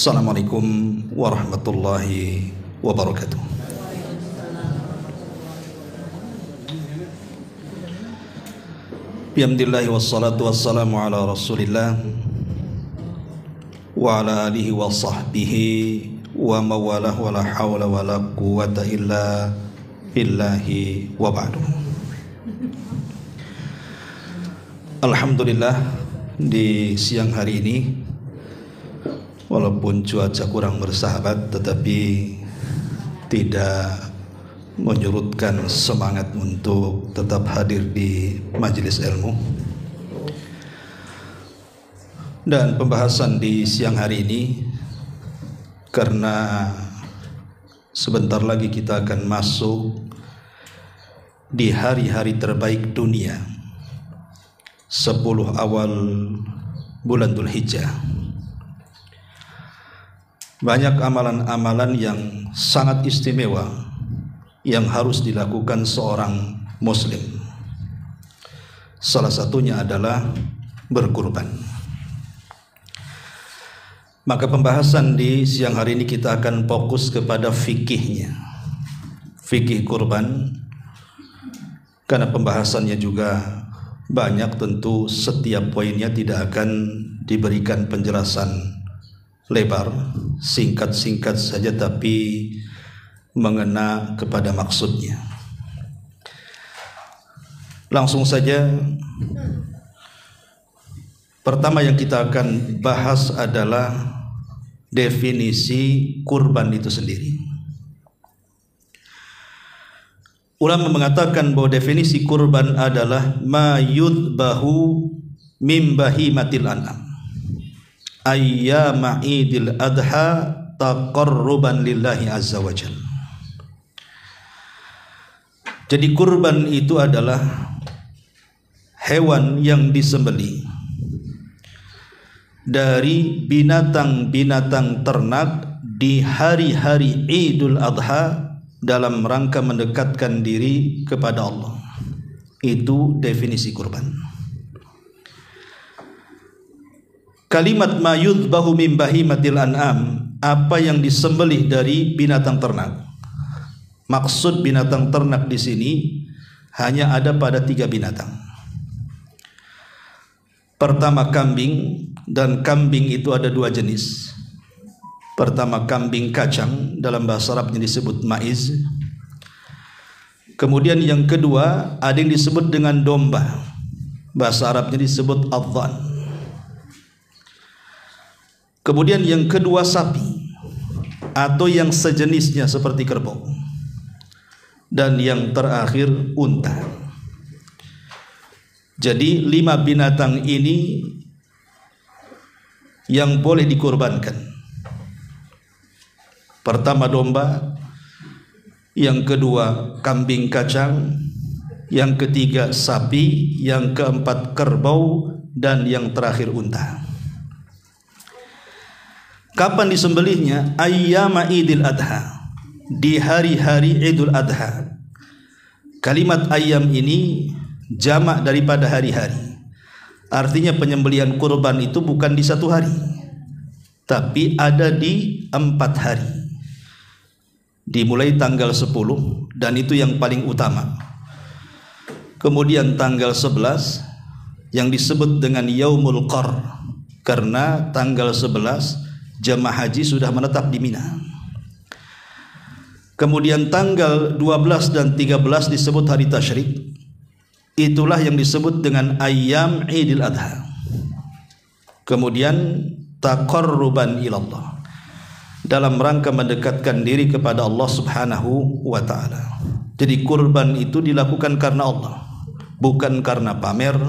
Assalamualaikum warahmatullahi wabarakatuh. Bihamdillahi wassalatu wassalamu ala rasulillah wa ala alihi wa sahbihi wa mawalah wa la hawla wa la quwata illa billahi wa ba'du. Alhamdulillah, di siang hari ini walaupun cuaca kurang bersahabat, tetapi tidak menyurutkan semangat untuk tetap hadir di majelis ilmu. Dan pembahasan di siang hari ini, karena sebentar lagi kita akan masuk di hari-hari terbaik dunia, 10 awal bulan Dzulhijjah. Banyak amalan-amalan yang sangat istimewa yang harus dilakukan seorang muslim. Salah satunya adalah berkurban. Maka pembahasan di siang hari ini kita akan fokus kepada fikihnya, fikih kurban, karena pembahasannya juga banyak. Tentu setiap poinnya tidak akan diberikan penjelasan lebar, singkat-singkat saja tapi mengena kepada maksudnya. Langsung saja, pertama yang kita akan bahas adalah definisi kurban itu sendiri. Ulama mengatakan bahwa definisi kurban adalah ma yudbahu min bahimatil an'am ayyama idil adha taqarruban lillahi azza wa jalla. Jadi kurban itu adalah hewan yang disembelih dari binatang-binatang ternak di hari-hari Idul Adha dalam rangka mendekatkan diri kepada Allah. Itu definisi kurban. Kalimat ma yudbahu min bahimatil an'am, apa yang disembelih dari binatang ternak. Maksud binatang ternak di sini hanya ada pada 3 binatang. Pertama kambing, dan kambing itu ada 2 jenis. Pertama kambing kacang, dalam bahasa Arabnya disebut maiz. Kemudian yang kedua ada yang disebut dengan domba, bahasa Arabnya disebut adhan. Kemudian yang kedua sapi atau yang sejenisnya seperti kerbau. Dan yang terakhir unta. Jadi 5 binatang ini yang boleh dikorbankan. Pertama domba, yang kedua kambing kacang, yang ketiga sapi, yang keempat kerbau, dan yang terakhir unta. Kapan disembelihnya? Ayyama idil adha, di hari-hari Idul Adha. Kalimat ayyam ini jamak daripada hari-hari. Artinya penyembelihan kurban itu bukan di 1 hari, tapi ada di 4 hari. Dimulai tanggal 10, dan itu yang paling utama. Kemudian tanggal 11 yang disebut dengan Yaumul Qarr, karena tanggal 11 jemaah haji sudah menetap di Mina. Kemudian tanggal 12 dan 13 disebut hari tasyrik. Itulah yang disebut dengan ayyam Idul Adha. Kemudian taqarruban ilallah, dalam rangka mendekatkan diri kepada Allah Subhanahu wa ta'ala. Jadi kurban itu dilakukan karena Allah, bukan karena pamer,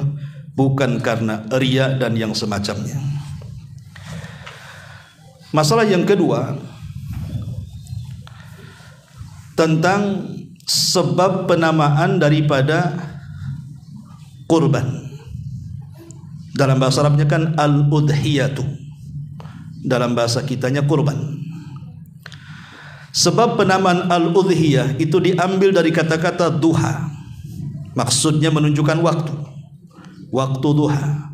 bukan karena riya dan yang semacamnya. Masalah yang kedua tentang sebab penamaan daripada kurban. Dalam bahasa Arabnya kan al-udhiyatu, dalam bahasa kitanya kurban. Sebab penamaan al-udhiyah itu diambil dari kata-kata duha. Maksudnya menunjukkan waktu duha.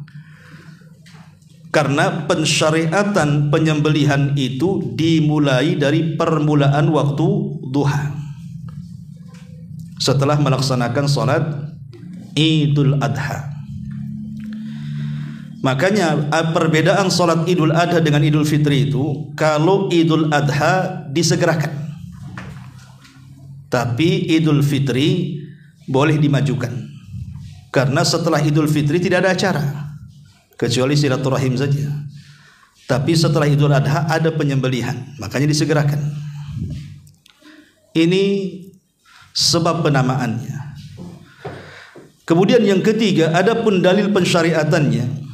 Karena pensyariatan penyembelihan itu dimulai dari permulaan waktu duha, setelah melaksanakan salat Idul Adha. Makanya perbedaan salat Idul Adha dengan Idul Fitri itu, kalau Idul Adha disegerakan, tapi Idul Fitri boleh dimajukan. Karena setelah Idul Fitri tidak ada acara kecuali silaturahim saja. Tapi setelah Idul Adha ada penyembelihan, makanya disegerakan. Ini sebab penamaannya. Kemudian yang ketiga, adapun dalil pensyariatannya,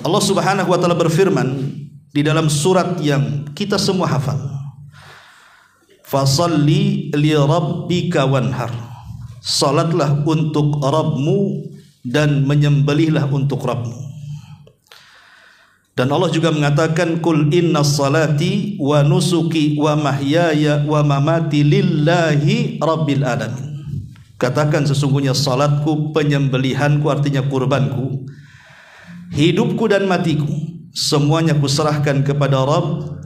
Allah Subhanahu wa taala berfirman di dalam surat yang kita semua hafal, fasalli li rabbika wanhar, salatlah untuk Rabbmu dan menyembelihlah untuk Rabbmu. Dan Allah juga mengatakan, kul inna salati wa nusuki wa mahyaya wa mamati lillahi rabbil alamin. Katakan sesungguhnya salatku, penyembelihanku artinya kurbanku, hidupku dan matiku, semuanya kuserahkan kepada Rabb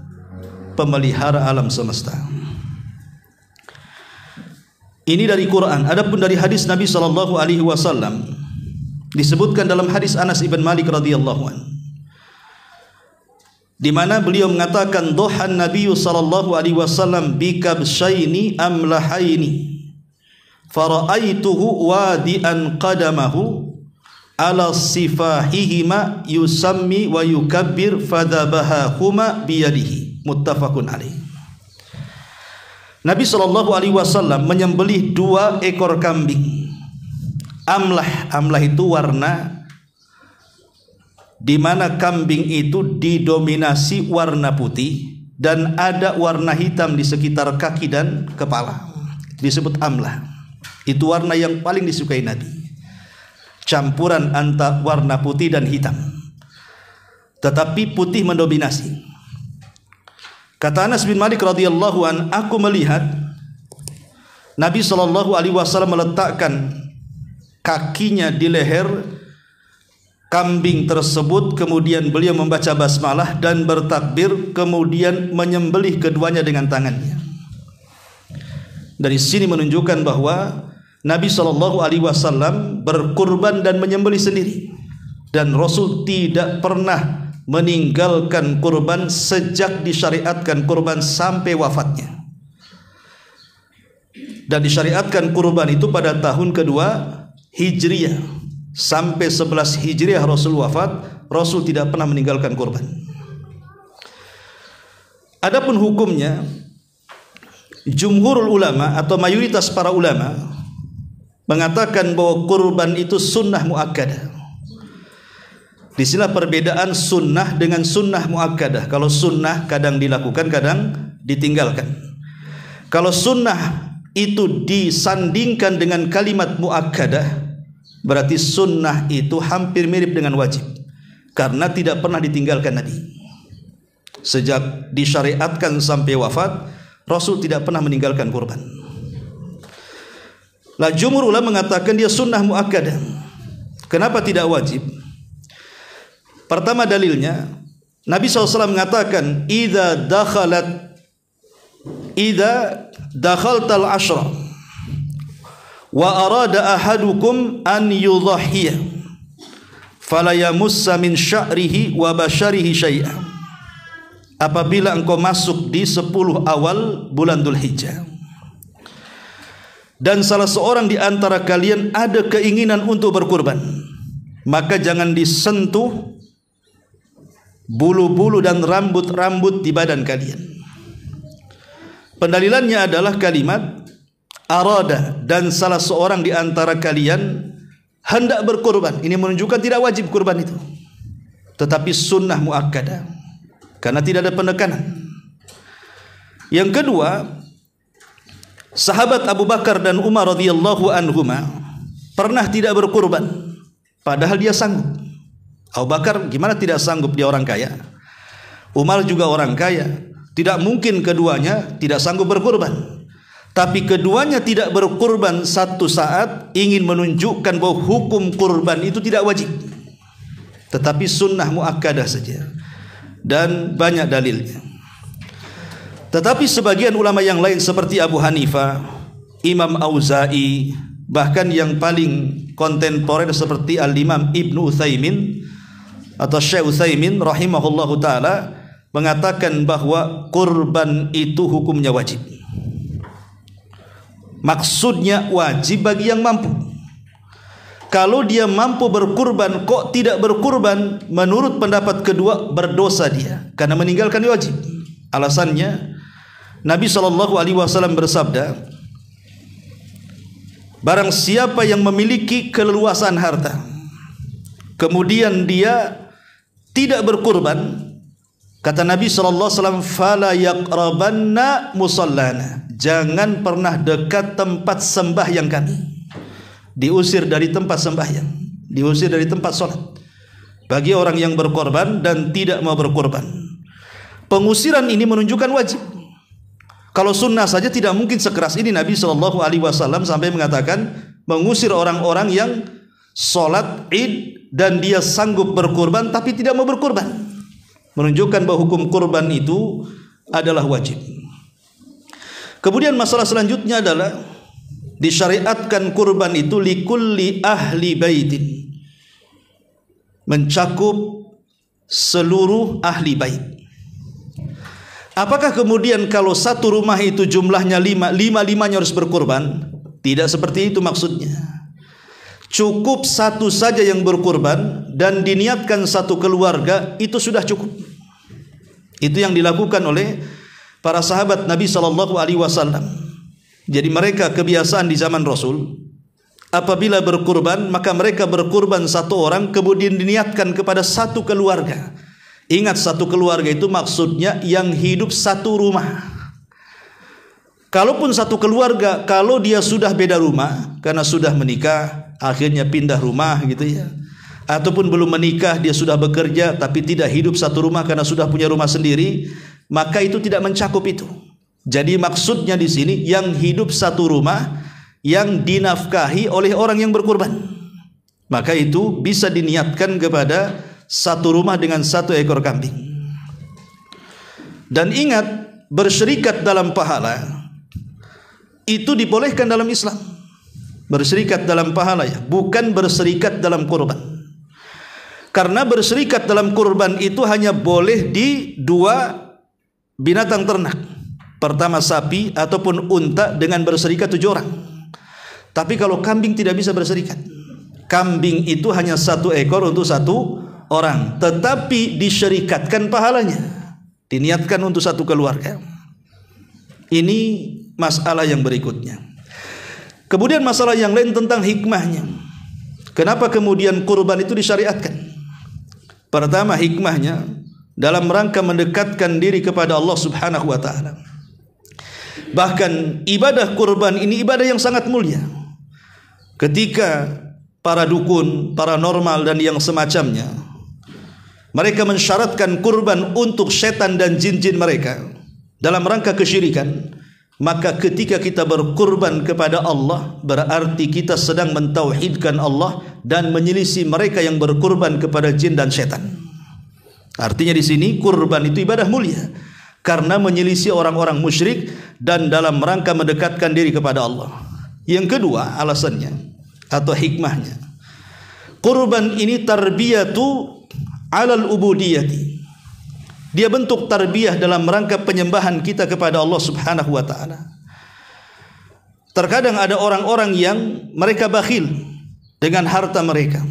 pemelihara alam semesta. Ini dari Quran. Adapun dari hadis Nabi SAW disebutkan dalam hadis Anas ibn Malik radhiyallahu anhu, di mana beliau mengatakan, duhan Nabi SAW bikabshaini amlahaini fara'aituhu wadi'an qadamahu ala sifahihima yusammi wa yukabbir fadhabahahuma biyadihi, muttafaqun alaih. Nabi SAW menyembelih 2 ekor kambing. Amlah itu warna, di mana kambing itu didominasi warna putih dan ada warna hitam di sekitar kaki dan kepala. Disebut amlah. Itu warna yang paling disukai Nabi, campuran antara warna putih dan hitam, tetapi putih mendominasi. Kata Anas bin Malik radhiyallahu an, aku melihat Nabi SAW meletakkan kakinya di leher kambing tersebut, kemudian beliau membaca basmalah dan bertakbir, kemudian menyembelih keduanya dengan tangannya. Dari sini menunjukkan bahwa Nabi SAW berkurban dan menyembelih sendiri, dan Rasul tidak pernah meninggalkan kurban sejak disyariatkan kurban sampai wafatnya. Dan disyariatkan kurban itu pada tahun kedua Hijriah, sampai 11 Hijriah Rasul wafat, Rasul tidak pernah meninggalkan kurban. Adapun hukumnya, jumhurul ulama atau mayoritas para ulama mengatakan bahwa kurban itu sunnah muakkadah. Di sini perbedaan sunnah dengan sunnah muakkadah. Kalau sunnah kadang dilakukan, kadang ditinggalkan. Kalau sunnah itu disandingkan dengan kalimat muakkadah, berarti sunnah itu hampir mirip dengan wajib, karena tidak pernah ditinggalkan Nabi. Sejak disyariatkan sampai wafat, Rasul tidak pernah meninggalkan kurban. La jumhur ulama mengatakan dia sunnah muakkadah. Kenapa tidak wajib? Pertama dalilnya, Nabi SAW mengatakan, idza dakhaltal ashra wa arada ahadukum an yudhhiya fala yamussa min sya'rihi wa basharihi syai'an. Apabila engkau masuk di 10 awal bulan Dzulhijjah dan salah seorang di antara kalian ada keinginan untuk berkurban, maka jangan disentuh bulu-bulu dan rambut-rambut di badan kalian. Pendalilannya adalah kalimat arada, dan salah seorang di antara kalian hendak berkurban. Ini menunjukkan tidak wajib kurban itu, tetapi sunnah muakkadah, karena tidak ada penekanan. Yang kedua, sahabat Abu Bakar dan Umar radhiyallahu anhuma pernah tidak berkurban, padahal dia sanggup. Abu Bakar gimana tidak sanggup, dia orang kaya. Umar juga orang kaya. Tidak mungkin keduanya tidak sanggup berkurban. Tapi keduanya tidak berkurban satu saat ingin menunjukkan bahwa hukum kurban itu tidak wajib. tetapi sunnah muakkadah saja dan banyak dalilnya. Tetapi sebagian ulama yang lain seperti Abu Hanifah, Imam Auza'i, bahkan yang paling kontemporer seperti Al-Imam Ibnu Utsaimin atau Syekh Utsaimin rahimahullahu taala mengatakan bahwa kurban itu hukumnya wajib. Maksudnya wajib bagi yang mampu. Kalau dia mampu berkurban kok tidak berkurban, menurut pendapat kedua berdosa dia karena meninggalkan wajib. Alasannya Nabi SAW bersabda, barang siapa yang memiliki keleluasan harta kemudian dia tidak berkurban, kata Nabi SAW, fala yaqrabanna musallana, jangan pernah dekat tempat sembahyang kami. Diusir dari tempat sembahyang, diusir dari tempat sholat bagi orang yang berkorban dan tidak mau berkorban. Pengusiran ini menunjukkan wajib. Kalau sunnah saja tidak mungkin sekeras ini. Nabi SAW sampai mengatakan mengusir orang-orang yang sholat id dan dia sanggup berkorban tapi tidak mau berkorban, menunjukkan bahwa hukum kurban itu adalah wajib. Kemudian masalah selanjutnya adalah disyariatkan kurban itu likulli ahli baitin, mencakup seluruh ahli bait. Apakah kemudian kalau satu rumah itu jumlahnya lima-limanya harus berkurban? Tidak seperti itu maksudnya. Cukup satu saja yang berkurban dan diniatkan satu keluarga, itu sudah cukup. Itu yang dilakukan oleh para sahabat Nabi SAW. Jadi mereka kebiasaan di zaman Rasul, apabila berkurban maka mereka berkurban satu orang kemudian diniatkan kepada satu keluarga. Ingat, satu keluarga itu maksudnya yang hidup satu rumah. Kalaupun satu keluarga, kalau dia sudah beda rumah karena sudah menikah, akhirnya pindah rumah gitu ya, ataupun belum menikah dia sudah bekerja tapi tidak hidup satu rumah karena sudah punya rumah sendiri, maka itu tidak mencakup itu. Jadi maksudnya di sini yang hidup satu rumah yang dinafkahi oleh orang yang berkurban, maka itu bisa diniatkan kepada satu rumah dengan satu ekor kambing. Dan ingat, berserikat dalam pahala itu dibolehkan dalam Islam. Berserikat dalam pahala ya, bukan berserikat dalam kurban. Karena berserikat dalam kurban itu hanya boleh di dua binatang ternak. Pertama sapi ataupun unta dengan berserikat 7 orang. Tapi kalau kambing tidak bisa berserikat. Kambing itu hanya satu ekor untuk satu orang, tetapi disyarikatkan pahalanya, diniatkan untuk satu keluarga. Ini masalah yang berikutnya. Kemudian masalah yang lain tentang hikmahnya. Kenapa kemudian kurban itu disyariatkan? Pertama, hikmahnya dalam rangka mendekatkan diri kepada Allah Subhanahu wa taala. Bahkan ibadah kurban ini ibadah yang sangat mulia. Ketika para dukun, paranormal dan yang semacamnya, mereka mensyaratkan kurban untuk setan dan jin-jin mereka dalam rangka kesyirikan, maka ketika kita berkurban kepada Allah berarti kita sedang mentauhidkan Allah dan menyelisih mereka yang berkurban kepada jin dan setan. Artinya di sini kurban itu ibadah mulia karena menyelisih orang-orang musyrik dan dalam rangka mendekatkan diri kepada Allah. Yang kedua alasannya atau hikmahnya, kurban ini tarbiyatu alal ubudiyati. Dia bentuk tarbiyah dalam rangka penyembahan kita kepada Allah Subhanahu wa taala. Terkadang ada orang-orang yang mereka bakhil dengan harta mereka,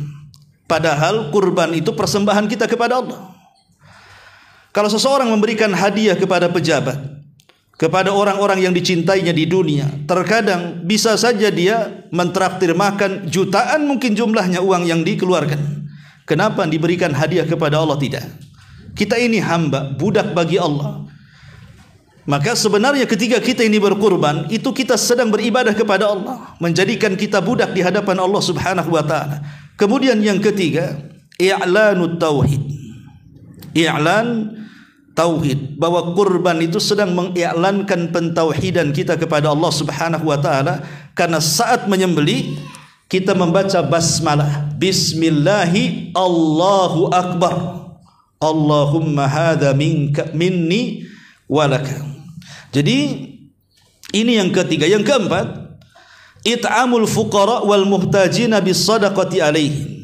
padahal kurban itu persembahan kita kepada Allah. Kalau seseorang memberikan hadiah kepada pejabat, kepada orang-orang yang dicintainya di dunia, terkadang bisa saja dia mentraktir makan jutaan mungkin jumlahnya uang yang dikeluarkan. Kenapa diberikan hadiah kepada Allah tidak? Kita ini hamba, budak bagi Allah. Maka sebenarnya ketika kita ini berkurban, itu kita sedang beribadah kepada Allah, menjadikan kita budak di hadapan Allah Subhanahu wa taala. Kemudian yang ketiga, i'lanut tauhid. I'lan tauhid, bahwa kurban itu sedang mengiklankan pentauhidan kita kepada Allah Subhanahu wa taala, karena saat menyembelih kita membaca basmalah bismillahi Allahu akbar. Allahumma hadza minni walaka. Jadi ini yang ketiga. Yang keempat, it'amul fuqara wal muhtajina bis sadaqati alaihim.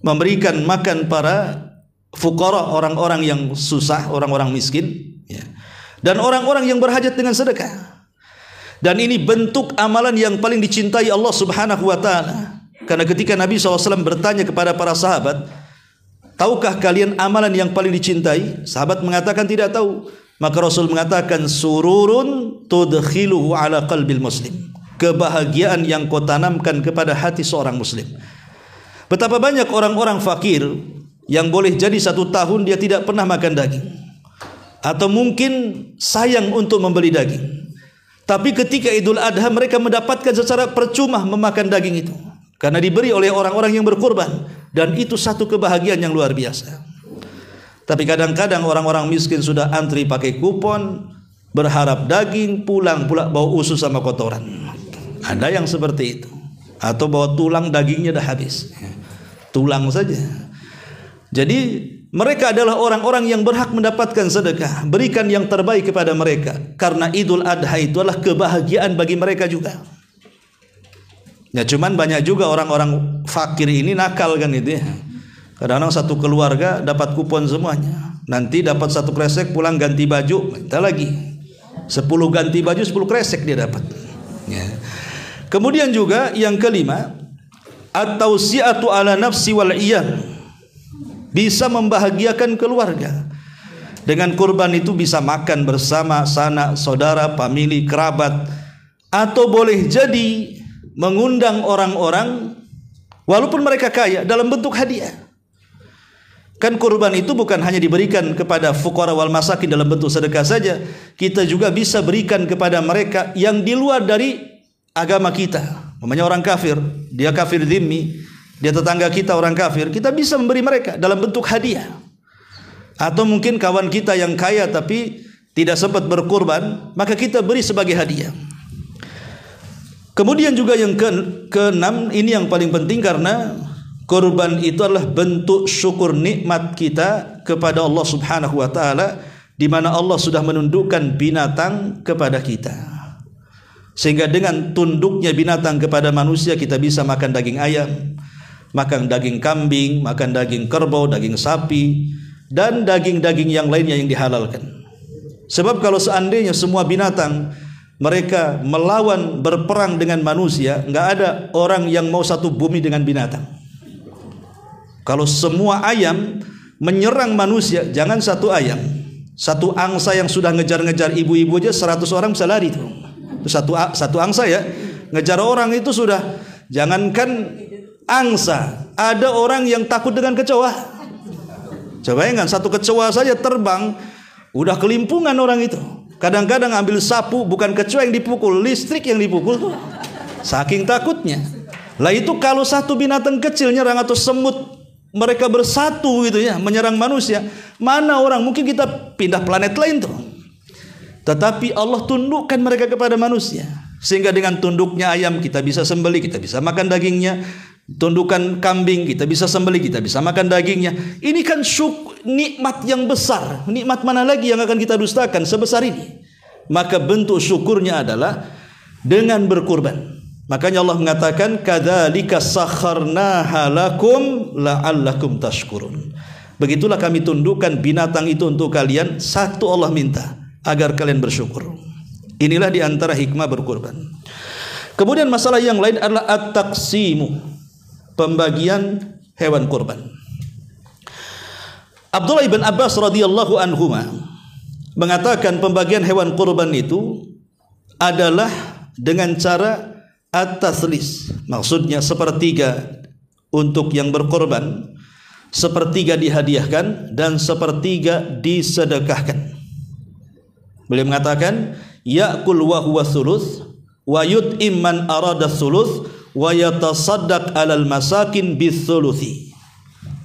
Memberikan makan para fuqara, orang-orang yang susah, orang-orang miskin, ya. Dan orang-orang yang berhajat dengan sedekah. Dan ini bentuk amalan yang paling dicintai Allah Subhanahu wa taala. Karena ketika Nabi SAW bertanya kepada para sahabat, tahukah kalian amalan yang paling dicintai? Sahabat mengatakan tidak tahu. Maka Rasul mengatakan, sururun tudkhiluhu ala qalbil muslim. Kebahagiaan yang kau tanamkan kepada hati seorang muslim. Betapa banyak orang-orang fakir yang boleh jadi 1 tahun dia tidak pernah makan daging, atau mungkin sayang untuk membeli daging. Tapi ketika Idul Adha mereka mendapatkan secara percuma memakan daging itu, karena diberi oleh orang-orang yang berkurban. Dan itu satu kebahagiaan yang luar biasa. Tapi kadang-kadang orang-orang miskin sudah antri pakai kupon, berharap daging, pulang pula bawa usus sama kotoran. Ada yang seperti itu. Atau bawa tulang, dagingnya dah habis. Tulang saja. Jadi mereka adalah orang-orang yang berhak mendapatkan sedekah. Berikan yang terbaik kepada mereka. Karena Idul Adha itu adalah kebahagiaan bagi mereka juga. Ya, cuman banyak juga orang-orang fakir ini nakal kan itu ya. Kadang-kadang satu keluarga dapat kupon semuanya. Nanti dapat 1 kresek, pulang ganti baju, minta lagi 10 ganti baju, 10 kresek dia dapat ya. Kemudian juga yang kelima, at-tausi'atu ala nafsi wal iyal. Bisa membahagiakan keluarga. Dengan kurban itu bisa makan bersama sanak saudara, famili, kerabat. Atau boleh jadi mengundang orang-orang walaupun mereka kaya dalam bentuk hadiah. Kan kurban itu bukan hanya diberikan kepada fuqara wal masakin dalam bentuk sedekah saja. Kita juga bisa berikan kepada mereka yang di luar dari agama kita. Namanya orang kafir, dia kafir dhimmi, dia tetangga kita orang kafir, kita bisa memberi mereka dalam bentuk hadiah. Atau mungkin kawan kita yang kaya tapi tidak sempat berkurban, maka kita beri sebagai hadiah. Kemudian juga yang keenam, ini yang paling penting karena kurban itu adalah bentuk syukur nikmat kita kepada Allah Subhanahu wa taala, di mana Allah sudah menundukkan binatang kepada kita. Sehingga dengan tunduknya binatang kepada manusia, kita bisa makan daging ayam, makan daging kambing, makan daging kerbau, daging sapi, dan daging-daging yang lainnya yang dihalalkan. Sebab kalau seandainya semua binatang mereka melawan berperang dengan manusia, nggak ada orang yang mau satu bumi dengan binatang. Kalau semua ayam menyerang manusia, jangan satu ayam, satu angsa yang sudah ngejar-ngejar ibu-ibu aja 100 orang bisa lari tuh. Satu angsa ya, ngejar orang itu sudah, jangankan angsa, ada orang yang takut dengan kecoa. Coba bayangkan, satu kecoa saja terbang, udah kelimpungan orang itu. Kadang-kadang ambil sapu, bukan kecoa yang dipukul, listrik yang dipukul tuh. Saking takutnya. Lah itu kalau satu binatang kecil nyerang atau semut, mereka bersatu gitu ya, menyerang manusia. Mana orang, mungkin kita pindah planet lain tuh. Tetapi Allah tundukkan mereka kepada manusia. Sehingga dengan tunduknya ayam kita bisa sembelih, kita bisa makan dagingnya. Tundukan kambing kita bisa sembelih, kita bisa makan dagingnya. Ini kan nikmat yang besar. Nikmat mana lagi yang akan kita dustakan sebesar ini? Maka bentuk syukurnya adalah dengan berkurban. Makanya Allah mengatakan, kadzalika sakharnaha lakum la'allakum tashkurun. Begitulah kami tundukkan binatang itu untuk kalian. Satu Allah minta, agar kalian bersyukur. Inilah diantara hikmah berkurban. Kemudian masalah yang lain adalah at-taqsimu, pembagian hewan kurban. Abdullah ibn Abbas radhiyallahu anhuma mengatakan pembagian hewan kurban itu adalah dengan cara at-taslis. Maksudnya sepertiga untuk yang berkorban, sepertiga dihadiahkan, dan sepertiga disedekahkan. Beliau mengatakan, ya'kul wa huwa thuluth wa yut'im man arada thuluth wa yatasaddaq 'alal masakin bitsuluthi.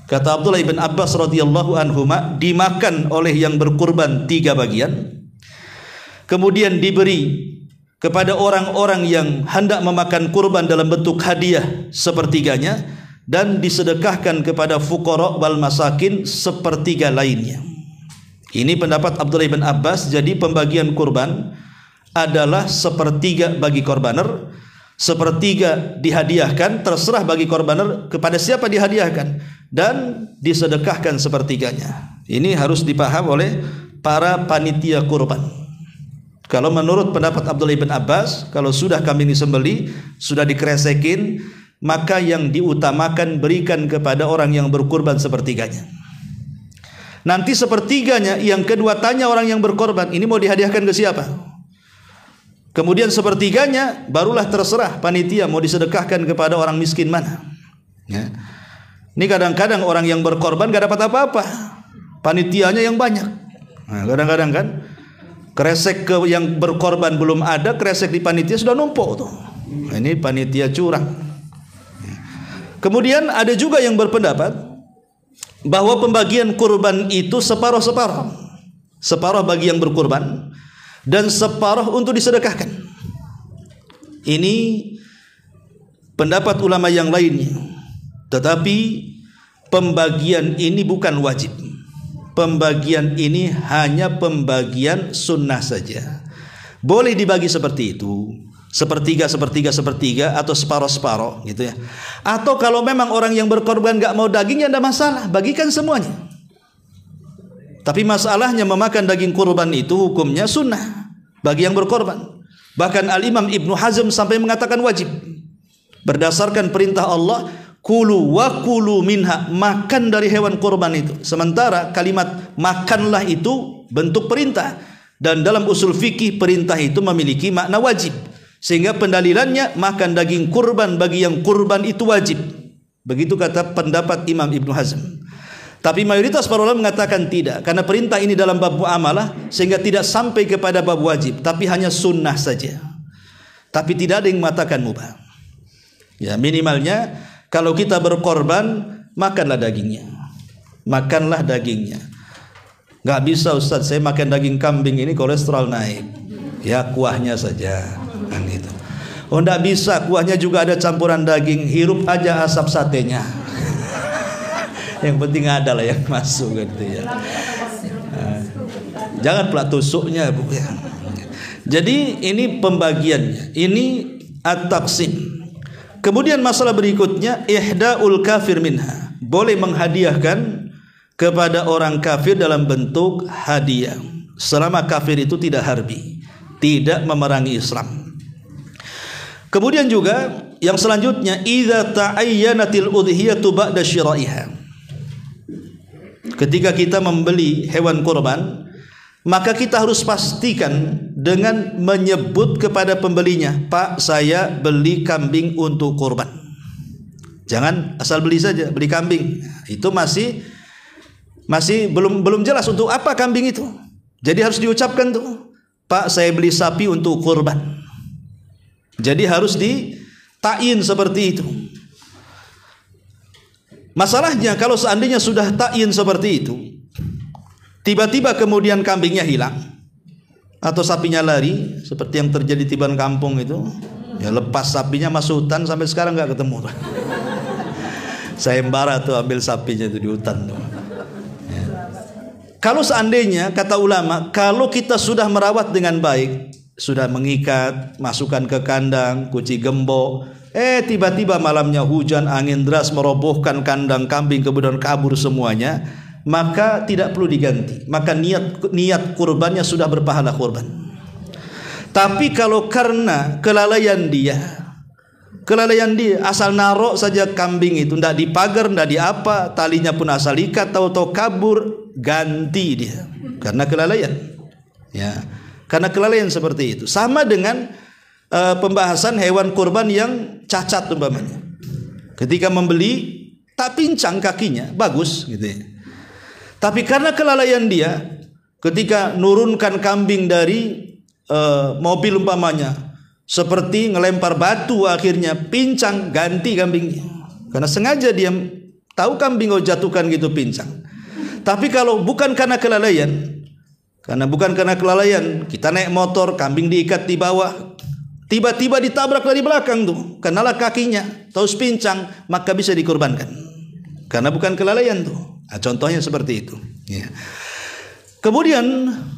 Kata Abdullah ibn Abbas radhiyallahu anhuma, dimakan oleh yang berkurban 3 bagian, kemudian diberi kepada orang-orang yang hendak memakan kurban dalam bentuk hadiah sepertiganya, dan disedekahkan kepada fuqara wal masakin sepertiga lainnya. Ini pendapat Abdullah bin Abbas. Jadi pembagian kurban adalah sepertiga bagi korbaner, sepertiga dihadiahkan, terserah bagi korbaner kepada siapa dihadiahkan, dan disedekahkan sepertiganya. Ini harus dipaham oleh para panitia kurban. Kalau menurut pendapat Abdullah bin Abbas, kalau sudah kambing disembeli, sudah dikresekin, maka yang diutamakan berikan kepada orang yang berkurban sepertiganya. Nanti sepertiganya yang kedua tanya orang yang berkorban, ini mau dihadiahkan ke siapa? Kemudian sepertiganya barulah terserah panitia mau disedekahkan kepada orang miskin mana. Ya. Ini kadang-kadang orang yang berkorban gak dapat apa-apa, panitianya yang banyak. Nah, kadang-kadang kan kresek ke yang berkorban belum ada, kresek di panitia sudah numpuk tuh. Nah, ini panitia curang. Kemudian ada juga yang berpendapat bahwa pembagian kurban itu separuh-separuh. Separuh bagi yang berkurban dan separuh untuk disedekahkan. Ini pendapat ulama yang lainnya. Tetapi pembagian ini bukan wajib. Pembagian ini hanya pembagian sunnah saja. Boleh dibagi seperti itu, sepertiga, sepertiga, sepertiga, atau separuh-separuh gitu ya. Atau kalau memang orang yang berkorban gak mau dagingnya, tidak masalah, bagikan semuanya. Tapi masalahnya memakan daging kurban itu hukumnya sunnah bagi yang berkorban. Bahkan Al-Imam Ibnu Hazm sampai mengatakan wajib, berdasarkan perintah Allah, kulu wa kulu minha, makan dari hewan kurban itu. Sementara kalimat makanlah itu bentuk perintah, dan dalam usul fikih perintah itu memiliki makna wajib, sehingga pendalilannya makan daging kurban bagi yang kurban itu wajib. Begitu kata pendapat Imam Ibnu Hazm. Tapi mayoritas para ulama mengatakan tidak, karena perintah ini dalam bab muamalah sehingga tidak sampai kepada bab wajib, tapi hanya sunnah saja. Tapi tidak ada yang mengatakan mubah. Ya, minimalnya kalau kita berkorban, makanlah dagingnya. Makanlah dagingnya. Gak bisa Ustaz, saya makan daging kambing ini kolesterol naik. Ya, kuahnya saja. Kan itu. Oh, enggak bisa, kuahnya juga ada campuran daging, hirup aja asap satenya. Yang penting ada lah yang masuk gitu ya. Jangan pula tusuknya, Bu ya. Jadi ini pembagiannya, ini at-taqsim. Kemudian masalah berikutnya, ihdaul kafir minha. Boleh menghadiahkan kepada orang kafir dalam bentuk hadiah, selama kafir itu tidak harbi, tidak memerangi Islam. Kemudian juga yang selanjutnya, idza ta'ayyanatil udhiyatu ba'da syira'iha. Ketika kita membeli hewan kurban, maka kita harus pastikan dengan menyebut kepada pembelinya, Pak, saya beli kambing untuk kurban. Jangan asal beli saja, beli kambing. Itu masih belum jelas untuk apa kambing itu. Jadi harus diucapkan tuh, Pak, saya beli sapi untuk kurban. Jadi harus ditakyin seperti itu. Masalahnya kalau seandainya sudah takyin seperti itu, tiba-tiba kemudian kambingnya hilang atau sapinya lari, seperti yang terjadi di Tiban Kampung itu, ya lepas sapinya masuk hutan sampai sekarang nggak ketemu. Saya embara tuh ambil sapinya itu di hutan tuh. Ya. Kalau seandainya kata ulama, kalau kita sudah merawat dengan baik, sudah mengikat, masukkan ke kandang, kunci gembok, tiba-tiba malamnya hujan, angin deras merobohkan kandang kambing, kemudian kabur semuanya, maka tidak perlu diganti. Maka niat kurbannya sudah berpahala kurban. Tapi kalau karena kelalaian dia asal narok saja kambing itu, tidak dipagar, tidak diapa, talinya pun asal ikat, tahu-tahu kabur, ganti dia karena kelalaian. Ya, karena kelalaian seperti itu. Sama dengan pembahasan hewan kurban yang cacat umpamanya. Ketika membeli tak pincang kakinya, bagus gitu ya. Tapi karena kelalaian dia, ketika nurunkan kambing dari mobil umpamanya, seperti ngelempar batu, akhirnya pincang, ganti kambingnya. Karena sengaja dia tahu kambing kau jatuhkan gitu pincang. Tapi kalau bukan karena kelalaian, kita naik motor, kambing diikat di bawah, tiba-tiba ditabrak dari belakang tuh, kenalah kakinya, terus pincang, maka bisa dikurbankan. Karena bukan kelalaian tuh. Nah, contohnya seperti itu. Ya. Kemudian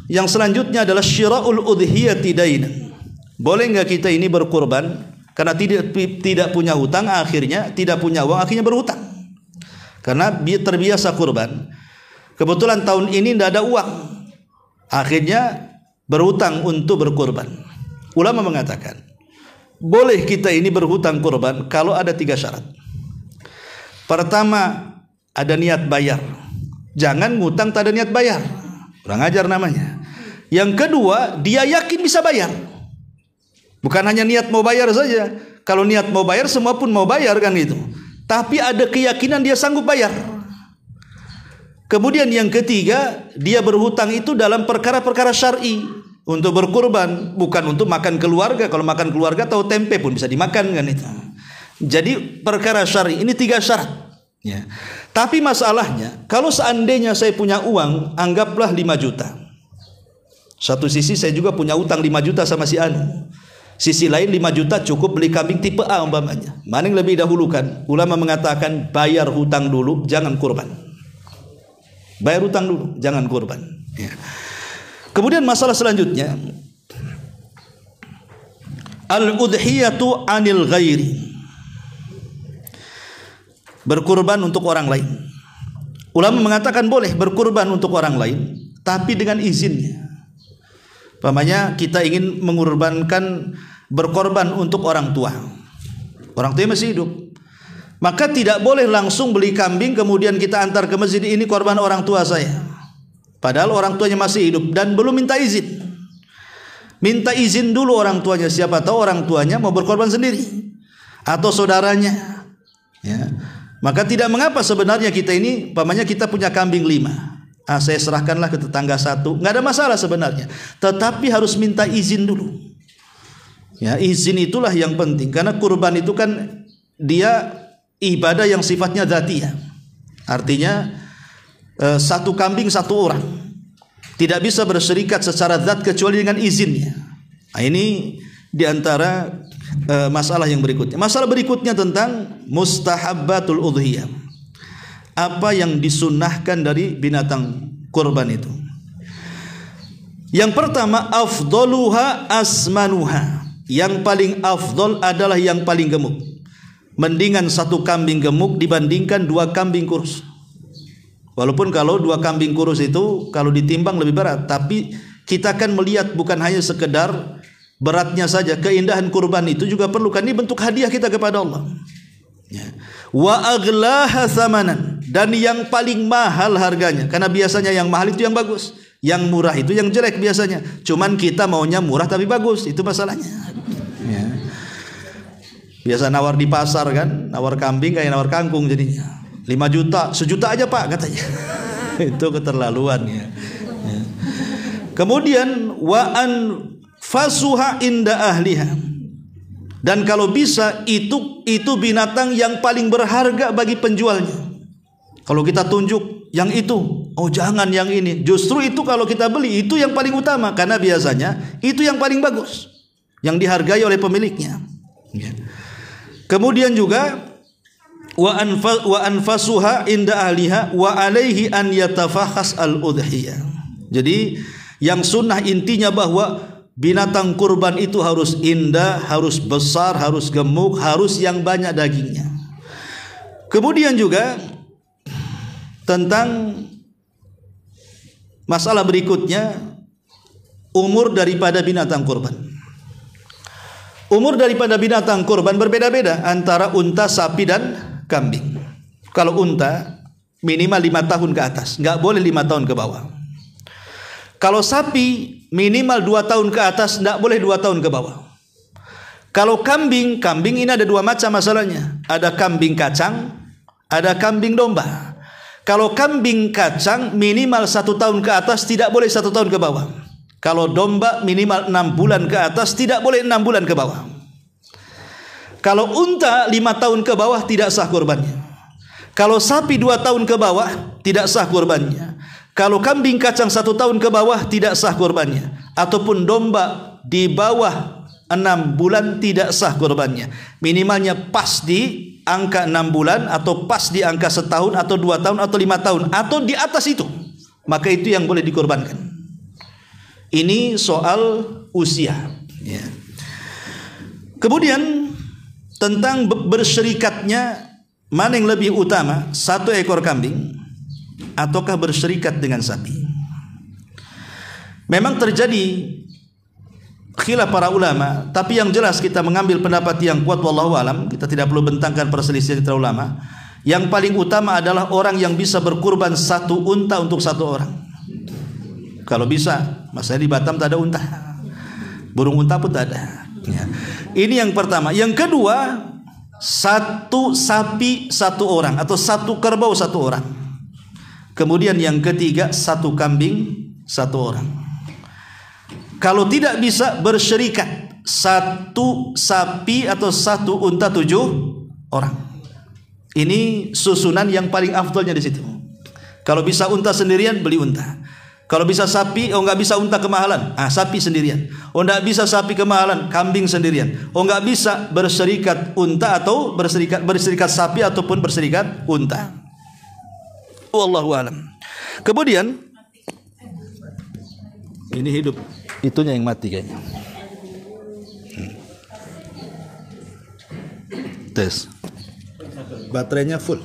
yang selanjutnya adalah syira'ul udhiyati dainan. Boleh nggak kita ini berkurban karena tidak punya hutang, akhirnya tidak punya uang, akhirnya berhutang. Karena terbiasa kurban. Kebetulan tahun ini tidak ada uang, akhirnya berhutang untuk berkurban. Ulama mengatakan boleh kita ini berhutang kurban kalau ada 3 syarat. Pertama, ada niat bayar. Jangan ngutang tak ada niat bayar, kurang ajar namanya. Yang kedua, dia yakin bisa bayar. Bukan hanya niat mau bayar saja. Kalau niat mau bayar, semua pun mau bayar kan itu. Tapi ada keyakinan dia sanggup bayar. Kemudian yang ketiga, dia berhutang itu dalam perkara-perkara syar'i. Untuk berkurban, bukan untuk makan keluarga. Kalau makan keluarga tahu tempe pun bisa dimakan kan itu. Jadi perkara syar'i ini 3 syarat. Ya. Tapi masalahnya, kalau seandainya saya punya uang, anggaplah 5 juta. Satu sisi saya juga punya utang 5 juta sama si Anu. Sisi lain 5 juta cukup beli kambing tipe A umpamanya. Mana yang lebih dahulukan? Ulama mengatakan bayar hutang dulu, jangan kurban. Bayar hutang dulu, jangan kurban. Ya. Kemudian masalah selanjutnya, al-udhiyatu anil ghairi. Berkurban untuk orang lain. Ulama mengatakan boleh berkurban untuk orang lain, tapi dengan izinnya. Umpamanya kita ingin berkorban untuk orang tua. Orang tua masih hidup. Maka tidak boleh langsung beli kambing kemudian kita antar ke masjid, ini korban orang tua saya. Padahal orang tuanya masih hidup dan belum minta izin. Minta izin dulu orang tuanya, siapa tahu orang tuanya mau berkorban sendiri atau saudaranya. Ya. Maka tidak mengapa sebenarnya kita ini, umpamanya kita punya kambing 5. Saya serahkanlah ke tetangga 1, nggak ada masalah sebenarnya. Tetapi harus minta izin dulu. Ya, izin itulah yang penting karena kurban itu kan dia ibadah yang sifatnya dzatiyah. Artinya 1 kambing 1 orang. Tidak bisa berserikat secara zat kecuali dengan izinnya. Nah, ini diantara masalah yang berikutnya. Masalah berikutnya tentang mustahabbatul udhiyah. Apa yang disunnahkan dari binatang kurban itu? Yang pertama, afdaluha asmanuha. Yang paling afdal adalah yang paling gemuk. Mendingan 1 kambing gemuk dibandingkan 2 kambing kurus. Walaupun kalau 2 kambing kurus itu kalau ditimbang lebih berat, tapi kita kan melihat bukan hanya sekedar beratnya saja, keindahan kurban itu juga perlu, kan ini bentuk hadiah kita kepada Allah. Ya. Wa aghlaha thamanan, dan yang paling mahal harganya, karena biasanya yang mahal itu yang bagus, yang murah itu yang jelek biasanya. Cuman kita maunya murah tapi bagus, itu masalahnya. Ya. Biasa nawar di pasar kan, nawar kambing kayak nawar kangkung jadinya. 5 juta, 1 juta aja Pak katanya. Itu keterlaluan ya. Ya. Kemudian wa an fasuha inda ahliha. Dan kalau bisa itu binatang yang paling berharga bagi penjualnya. Kalau kita tunjuk yang itu, oh jangan yang ini. Justru itu kalau kita beli itu yang paling utama karena biasanya itu yang paling bagus, yang dihargai oleh pemiliknya. Ya. Kemudian juga wa anfasuha inda ahliha wa alaihi an yatafakhas al-udhiyah. Jadi yang sunnah intinya bahwa binatang kurban itu harus indah, harus besar, harus gemuk, harus yang banyak dagingnya. Kemudian juga tentang masalah berikutnya, umur daripada binatang kurban. Umur daripada binatang kurban berbeda-beda antara unta, sapi dan kambing. Kalau unta minimal 5 tahun ke atas, nggak boleh 5 tahun ke bawah. Kalau sapi minimal 2 tahun ke atas, nggak boleh 2 tahun ke bawah. Kalau kambing ini ada 2 macam masalahnya. Ada kambing kacang, ada kambing domba. Kalau kambing kacang minimal 1 tahun ke atas, tidak boleh 1 tahun ke bawah. Kalau domba minimal 6 bulan ke atas, tidak boleh 6 bulan ke bawah. Kalau unta 5 tahun ke bawah tidak sah kurbannya. Kalau sapi 2 tahun ke bawah tidak sah kurbannya. Kalau kambing kacang 1 tahun ke bawah tidak sah kurbannya. Ataupun domba di bawah 6 bulan tidak sah kurbannya. Minimalnya pas di angka 6 bulan atau pas di angka setahun atau 2 tahun atau 5 tahun atau di atas itu, maka itu yang boleh dikorbankan. Ini soal usia, ya. Kemudian tentang bersyirikatnya, mana yang lebih utama, 1 ekor kambing ataukah bersyirikat dengan sapi? Memang terjadi khilaf para ulama, tapi yang jelas kita mengambil pendapat yang kuat wallahu alam. Kita tidak perlu bentangkan perselisihan antara ulama. Yang paling utama adalah orang yang bisa berkurban 1 unta untuk 1 orang. Kalau bisa, masalah di Batam tak ada unta, burung unta pun tak ada, ya. Ini yang pertama. Yang kedua, 1 sapi 1 orang atau 1 kerbau 1 orang. Kemudian yang ketiga, 1 kambing 1 orang. Kalau tidak bisa bersyirikat, 1 sapi atau 1 unta 7 orang. Ini susunan yang paling afdolnya di situ. Kalau bisa unta sendirian, beli unta. Kalau bisa sapi, nggak bisa unta kemahalan, sapi sendirian. Nggak bisa sapi kemahalan, kambing sendirian. Nggak bisa berserikat unta atau berserikat sapi ataupun berserikat unta. Wallahu alam. Kemudian ini hidup, itunya yang mati kayaknya. Tes. Baterainya full.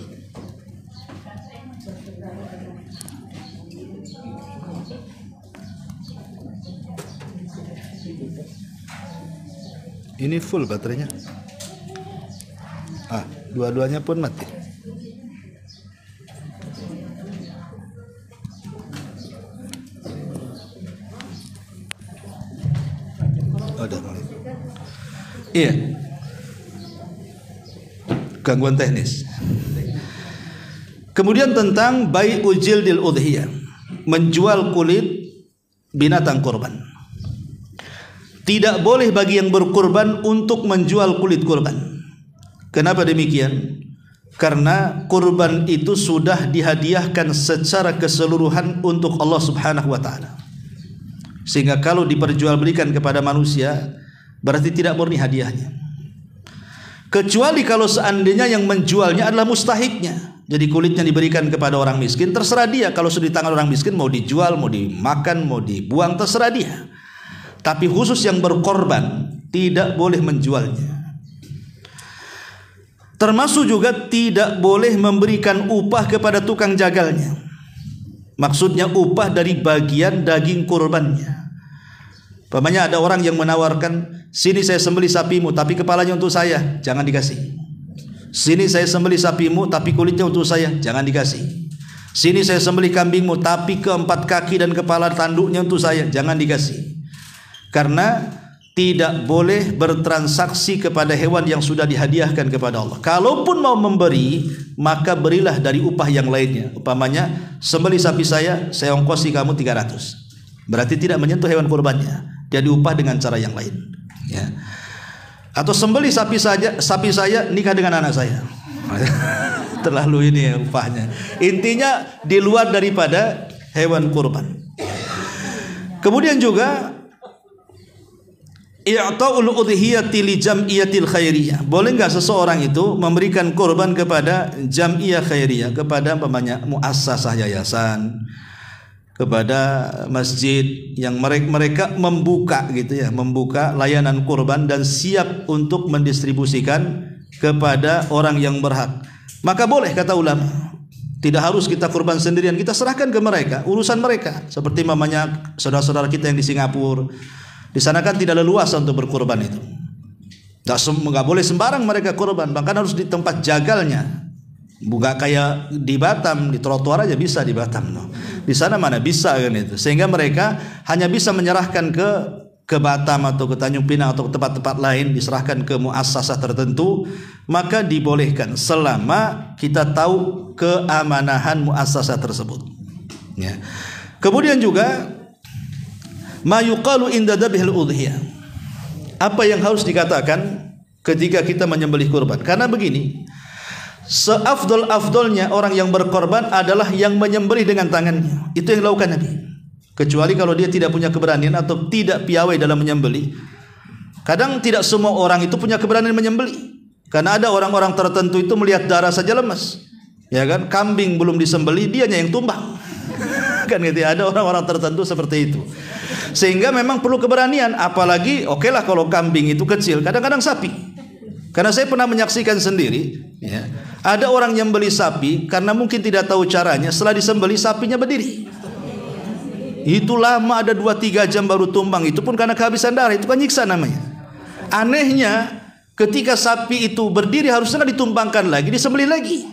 Ini full baterainya. Dua-duanya pun mati. Ada. Iya. Gangguan teknis. Kemudian tentang bai'u jildil udhiyah, menjual kulit binatang kurban. Tidak boleh bagi yang berkurban untuk menjual kulit kurban. Kenapa demikian? Karena kurban itu sudah dihadiahkan secara keseluruhan untuk Allah Subhanahu wa taala. Sehingga kalau diperjualbelikan kepada manusia, berarti tidak murni hadiahnya. Kecuali kalau seandainya yang menjualnya adalah mustahiknya. Jadi kulitnya diberikan kepada orang miskin, terserah dia. Kalau sudah di tangan orang miskin, mau dijual, mau dimakan, mau dibuang, terserah dia. Tapi khusus yang berkorban tidak boleh menjualnya. Termasuk juga tidak boleh memberikan upah kepada tukang jagalnya. Maksudnya upah dari bagian daging kurbannya. Pamannya ada orang yang menawarkan, sini saya sembelih sapimu tapi kepalanya untuk saya, jangan dikasih. Sini saya sembelih sapimu tapi kulitnya untuk saya, jangan dikasih. Sini saya sembelih kambingmu tapi keempat kaki dan kepala tanduknya untuk saya, jangan dikasih. Karena tidak boleh bertransaksi kepada hewan yang sudah dihadiahkan kepada Allah. Kalaupun mau memberi, maka berilah dari upah yang lainnya. Umpamanya, sembelih sapi saya ongkosi kamu 300. Berarti tidak menyentuh hewan kurbannya. Dia diupah dengan cara yang lain. Ya. Atau sembelih sapi saya nikah dengan anak saya. Terlalu ini ya upahnya. Intinya di luar daripada hewan kurban. Kemudian juga i'ta'ul udhiyati li jam'iyatil khairiyah. Boleh enggak seseorang itu memberikan kurban kepada jam'iyah khairiyah, kepada muassasah yayasan, kepada masjid yang mereka membuka gitu ya, membuka layanan kurban dan siap untuk mendistribusikan kepada orang yang berhak. Maka boleh kata ulama. Tidak harus kita kurban sendirian, kita serahkan ke mereka, urusan mereka. Seperti mamanya saudara-saudara kita yang di Singapura. Di sana kan tidak leluasa untuk berkurban itu. Nggak boleh sembarang mereka kurban, bahkan harus di tempat jagalnya. Bukan kayak di Batam, di trotoar aja bisa di Batam. No. Di sana mana bisa kan itu. Sehingga mereka hanya bisa menyerahkan ke Batam atau ke Tanjung Pinang atau ke tempat-tempat lain, diserahkan ke muassasah tertentu, maka dibolehkan selama kita tahu keamanahan muassasah tersebut. Ya. Kemudian juga ma yuqalu inda dzabhil udhiyah. Apa yang harus dikatakan ketika kita menyembelih kurban? Karena begini, seafdol-afdolnya orang yang berkorban adalah yang menyembelih dengan tangannya. Itu yang dilakukan Nabi. Kecuali kalau dia tidak punya keberanian atau tidak piawai dalam menyembelih, Kadang tidak semua orang itu punya keberanian menyembelih. Karena ada orang-orang tertentu itu melihat darah saja lemas. Ya kan? Kambing belum disembelih, dianya yang tumbang. Kan gitu. Ada orang-orang tertentu seperti itu. Sehingga memang perlu keberanian, apalagi okelah kalau kambing itu kecil, kadang-kadang sapi. Karena saya pernah menyaksikan sendiri, ya, ada orang yang beli sapi karena mungkin tidak tahu caranya, setelah disembelih sapinya berdiri. Itu lama, ada 2-3 jam baru tumbang. Itu pun karena kehabisan darah. Itu kan nyiksa namanya. Anehnya ketika sapi itu berdiri harusnya ditumbangkan lagi, disembelih lagi.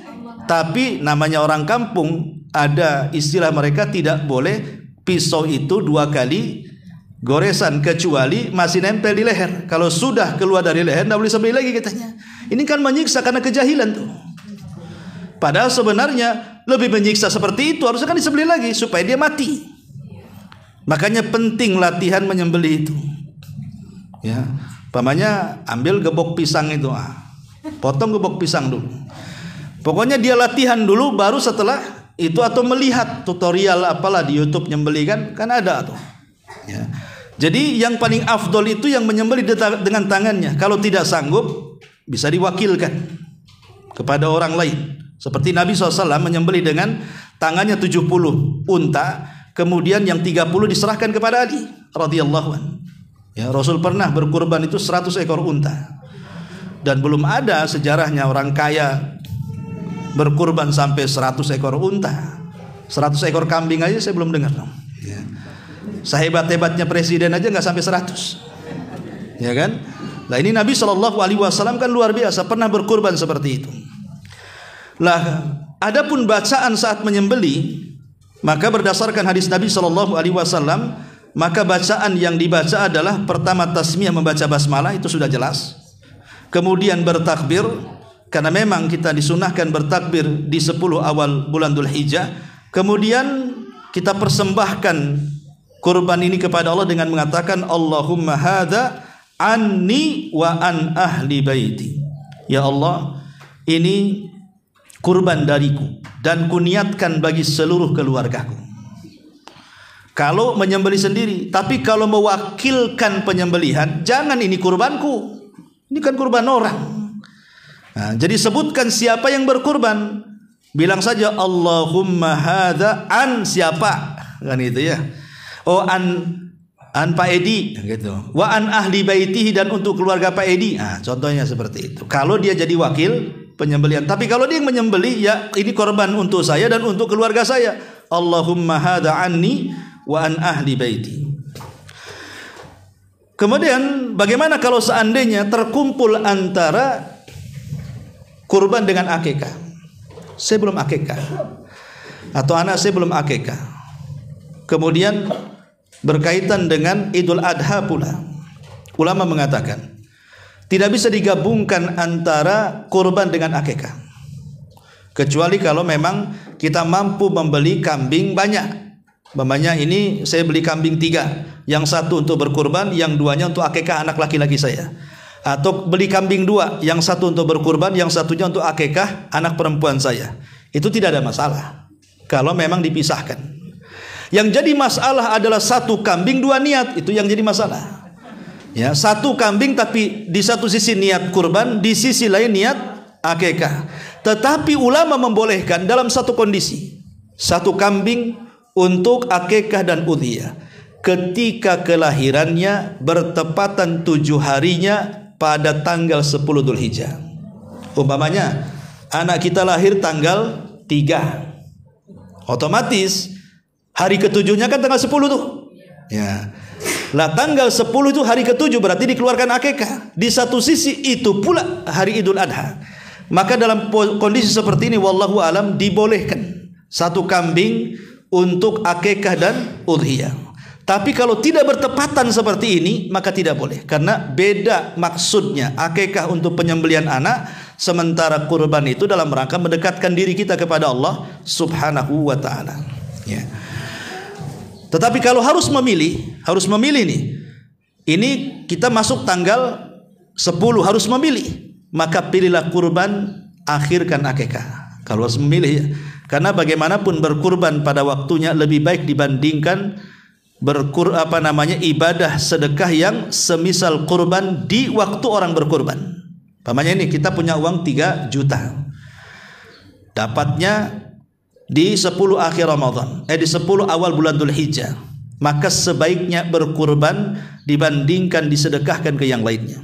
Tapi namanya orang kampung, ada istilah mereka tidak boleh pisau itu 2 kali goresan kecuali masih nempel di leher. Kalau sudah keluar dari leher tidak boleh sembelih lagi katanya. Ini kan menyiksa karena kejahilan tuh. Padahal sebenarnya lebih menyiksa seperti itu harusnya kan disembelih lagi supaya dia mati. Makanya penting latihan menyembelih itu. Ya, pamannya ambil gebok pisang itu, potong gebok pisang dulu. Pokoknya dia latihan dulu, baru setelah itu atau melihat tutorial apalah di YouTube nyembelih kan ada tuh. Ya. Jadi yang paling afdol itu yang menyembelih dengan tangannya. Kalau tidak sanggup bisa diwakilkan kepada orang lain. Seperti Nabi SAW menyembelih dengan tangannya 70 unta. Kemudian yang 30 diserahkan kepada Ali radhiyallahu anhu. Ya, Rasul pernah berkurban itu 100 ekor unta. Dan belum ada sejarahnya orang kaya berkurban sampai 100 ekor unta. 100 ekor kambing aja saya belum dengar. Ya. Sehebat-hebatnya presiden aja nggak sampai 100. Ya kan? Nah, ini Nabi SAW kan luar biasa, pernah berkurban seperti itu. Lah, adapun bacaan saat menyembelih, maka berdasarkan hadis Nabi SAW, maka bacaan yang dibaca adalah pertama tasmiyah, membaca basmalah, itu sudah jelas. Kemudian bertakbir, karena memang kita disunahkan bertakbir di 10 awal bulan Dzulhijjah. Kemudian kita persembahkan kurban ini kepada Allah dengan mengatakan Allahumma hadza anni wa an ahli baiti. Ya Allah, ini kurban dariku dan kuniatkan bagi seluruh keluargaku. Kalau menyembelih sendiri, tapi kalau mewakilkan penyembelihan, jangan ini kurbanku, ini kan kurban orang. Nah, jadi sebutkan siapa yang berkurban, bilang saja Allahumma hadza an siapa, kan itu ya. Oh an Pak Edi gitu. Wa an ahli baitihi, dan untuk keluarga Pak Edi. Nah, contohnya seperti itu. Kalau dia jadi wakil penyembelihan. Tapi kalau dia yang menyembelih, ya ini korban untuk saya dan untuk keluarga saya. Allahumma hadza anni wa an ahli baiti. Kemudian bagaimana kalau seandainya terkumpul antara kurban dengan akikah? Saya belum akikah, atau anak saya belum akikah. Kemudian berkaitan dengan Idul Adha pula, ulama mengatakan tidak bisa digabungkan antara kurban dengan akikah, kecuali kalau memang kita mampu membeli kambing banyak. Umpamanya ini saya beli kambing 3, yang 1 untuk berkurban, yang 2-nya untuk akikah anak laki-laki saya. Atau beli kambing 2, yang 1 untuk berkurban, yang 1-nya untuk akikah anak perempuan saya. Itu tidak ada masalah kalau memang dipisahkan. Yang jadi masalah adalah 1 kambing 2 niat, itu yang jadi masalah. Ya, 1 kambing tapi di satu sisi niat kurban, di sisi lain niat akikah. Tetapi ulama membolehkan dalam satu kondisi, 1 kambing untuk akikah dan udhiyah ketika kelahirannya bertepatan 7 harinya pada tanggal 10 Dzulhijjah. Umpamanya anak kita lahir tanggal 3, otomatis hari ke-7-nya kan tanggal 10 tuh. Ya. Lah tanggal 10 itu hari ke-7, berarti dikeluarkan akikah. Di satu sisi itu pula hari Idul Adha. Maka dalam kondisi seperti ini wallahu alam dibolehkan 1 kambing untuk akikah dan udhiyah. Tapi kalau tidak bertepatan seperti ini, maka tidak boleh, karena beda maksudnya. Akikah untuk penyembelihan anak, sementara kurban itu dalam rangka mendekatkan diri kita kepada Allah Subhanahu wa ta'ala. Ya. Tetapi kalau harus memilih nih, ini kita masuk tanggal 10 harus memilih, maka pilihlah kurban, akhirkan akikah. Kalau harus memilih ya. Karena bagaimanapun berkurban pada waktunya lebih baik dibandingkan ibadah sedekah yang semisal kurban di waktu orang berkurban. Pamannya ini kita punya uang 3 juta, dapatnya di 10 akhir Ramadan, di 10 awal bulan Dzulhijjah, maka sebaiknya berkurban dibandingkan disedekahkan ke yang lainnya.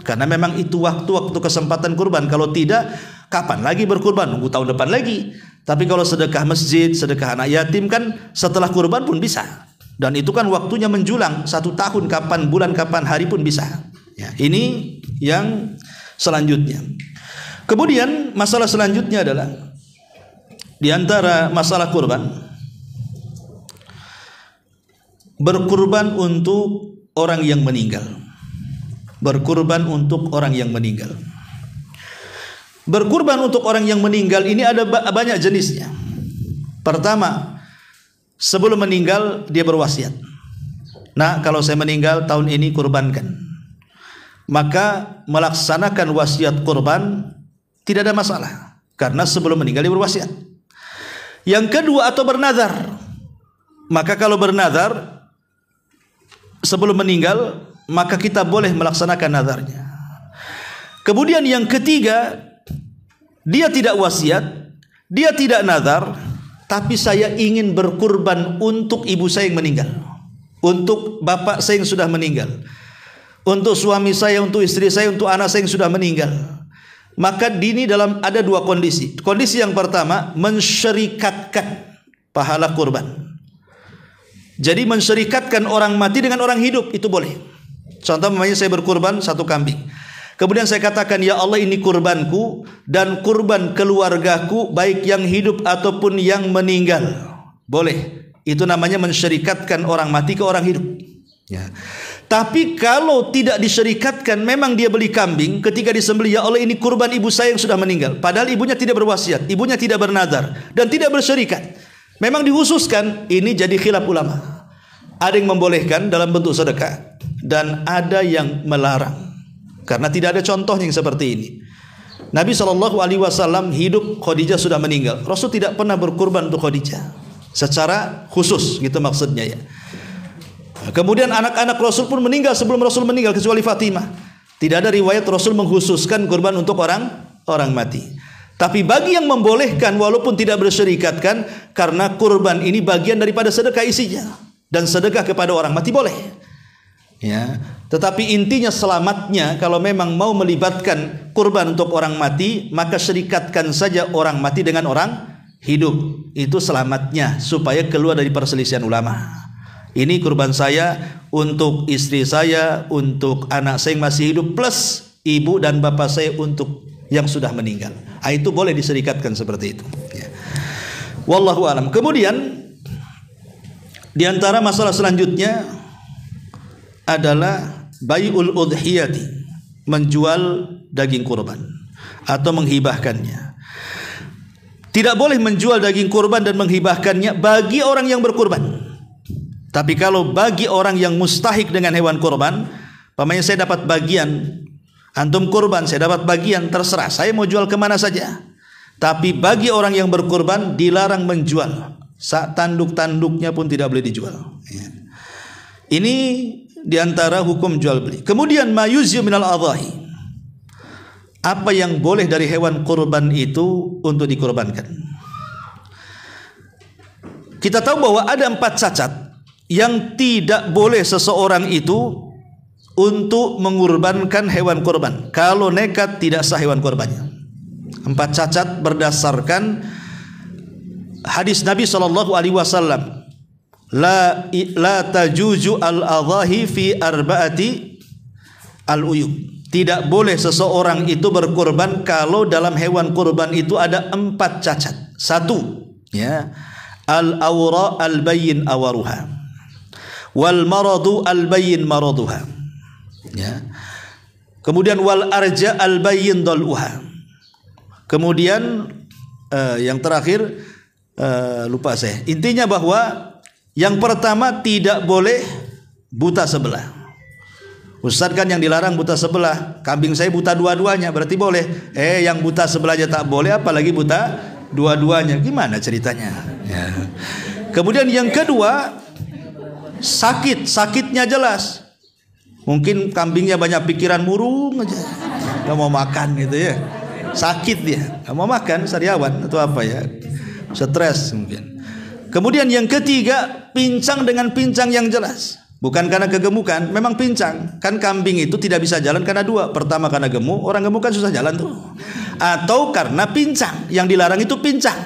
Karena memang itu waktu-waktu kesempatan kurban. Kalau tidak, kapan lagi berkurban? Nunggu tahun depan lagi. Tapi kalau sedekah masjid, sedekah anak yatim kan setelah kurban pun bisa. Dan itu kan waktunya menjulang 1 tahun, kapan bulan, kapan hari pun bisa. Ya, ini yang selanjutnya. Kemudian masalah selanjutnya adalah di antara masalah kurban, berkurban untuk orang yang meninggal. Berkurban untuk orang yang meninggal. Berkurban untuk orang yang meninggal ini ada banyak jenisnya. Pertama, sebelum meninggal dia berwasiat. Nah, kalau saya meninggal tahun ini kurbankan. Maka melaksanakan wasiat kurban tidak ada masalah, karena sebelum meninggal dia berwasiat. Yang kedua, atau bernazar. Maka kalau bernazar sebelum meninggal, maka kita boleh melaksanakan nazarnya. Kemudian yang ketiga, dia tidak wasiat, dia tidak nazar, tapi saya ingin berkurban untuk ibu saya yang meninggal, untuk bapak saya yang sudah meninggal, untuk suami saya, untuk istri saya, untuk anak saya yang sudah meninggal. Maka ini ada 2 kondisi. Kondisi yang pertama, mensyarikatkan pahala kurban. Jadi mensyarikatkan orang mati dengan orang hidup, itu boleh. Contoh, saya berkurban 1 kambing. Kemudian saya katakan, ya Allah, ini kurbanku dan kurban keluargaku, baik yang hidup ataupun yang meninggal. Boleh. Itu namanya mensyarikatkan orang mati ke orang hidup. Ya. Tapi kalau tidak disyarikatkan, memang dia beli kambing, ketika disembelih, ya Allah, ini kurban ibu saya yang sudah meninggal. Padahal ibunya tidak berwasiat, ibunya tidak bernazar dan tidak bersyarikat. Memang dihususkan, ini jadi khilaf ulama. Ada yang membolehkan dalam bentuk sedekah dan ada yang melarang. Karena tidak ada contohnya yang seperti ini. Nabi SAW hidup, Khadijah sudah meninggal. Rasul tidak pernah berkurban untuk Khadijah secara khusus, gitu maksudnya ya. Kemudian anak-anak Rasul pun meninggal sebelum Rasul meninggal, kecuali Fatimah. Tidak ada riwayat Rasul mengkhususkan kurban untuk orang mati. Tapi bagi yang membolehkan walaupun tidak bersyarikatkan, karena kurban ini bagian daripada sedekah isinya, dan sedekah kepada orang mati boleh. Ya, tetapi intinya selamatnya kalau memang mau melibatkan kurban untuk orang mati, maka syarikatkan saja orang mati dengan orang hidup. Itu selamatnya supaya keluar dari perselisihan ulama. Ini kurban saya untuk istri saya, untuk anak saya yang masih hidup, plus ibu dan bapak saya untuk yang sudah meninggal. Itu boleh diserikatkan seperti itu. Ya. Wallahu a'lam. Kemudian di antara masalah selanjutnya adalah bai'ul udhiyati, menjual daging kurban atau menghibahkannya. Tidak boleh menjual daging kurban dan menghibahkannya bagi orang yang berkurban. Tapi kalau bagi orang yang mustahik dengan hewan kurban, pamannya saya dapat bagian, antum kurban, saya dapat bagian, terserah, saya mau jual kemana saja. Tapi bagi orang yang berkurban dilarang menjual. Tanduk-tanduknya pun tidak boleh dijual. Ini diantara hukum jual beli. Kemudian mayuzyu minal adhahi, apa yang boleh dari hewan kurban itu untuk dikurbankan. Kita tahu bahwa ada 4 cacat yang tidak boleh seseorang itu untuk mengurbankan hewan kurban. Kalau nekat tidak sah hewan kurbannya. 4 cacat berdasarkan hadis Nabi SAW. La tajuzu al-adhahi fi arba'ati al-uyub. Tidak boleh seseorang itu berkurban kalau dalam hewan kurban itu ada 4 cacat. 1, ya, al-awra al-bayyin awaruha, wal maradu al-bayyin maraduha, ya. Kemudian wal arja al-bayyin dal'uha. Kemudian yang terakhir lupa saya. Intinya bahwa yang pertama tidak boleh buta sebelah. Ustaz kan yang dilarang buta sebelah. Kambing saya buta dua-duanya, berarti boleh. Yang buta sebelah aja tak boleh, apalagi buta dua-duanya. Gimana ceritanya? Ya. Kemudian yang kedua, sakitnya jelas. Mungkin kambingnya banyak pikiran murung aja, nggak mau makan gitu ya, sakit dia, nggak mau makan, sariawan atau apa ya, stres mungkin. Kemudian yang ketiga, pincang dengan pincang yang jelas. Bukan karena kegemukan, memang pincang. Kan kambing itu tidak bisa jalan karena dua. Pertama karena gemuk, orang gemuk kan susah jalan tuh. Atau karena pincang, yang dilarang itu pincang.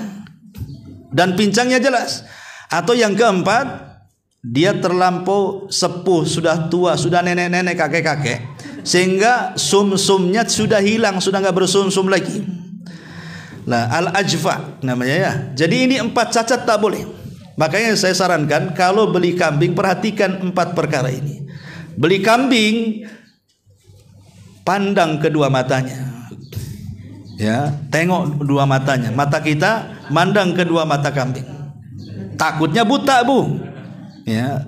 Dan pincangnya jelas. Atau yang keempat, dia terlampau sepuh, sudah tua, sudah nenek-nenek, kakek-kakek. Sehingga sum-sumnya sudah hilang, sudah nggak bersum-sum lagi. Nah, al-ajfa namanya ya. Jadi ini 4 cacat tak boleh. Makanya saya sarankan kalau beli kambing perhatikan 4 perkara ini. Beli kambing pandang kedua matanya. Ya, tengok dua matanya. Mata kita mandang kedua mata kambing. Takutnya buta, Bu. Ya.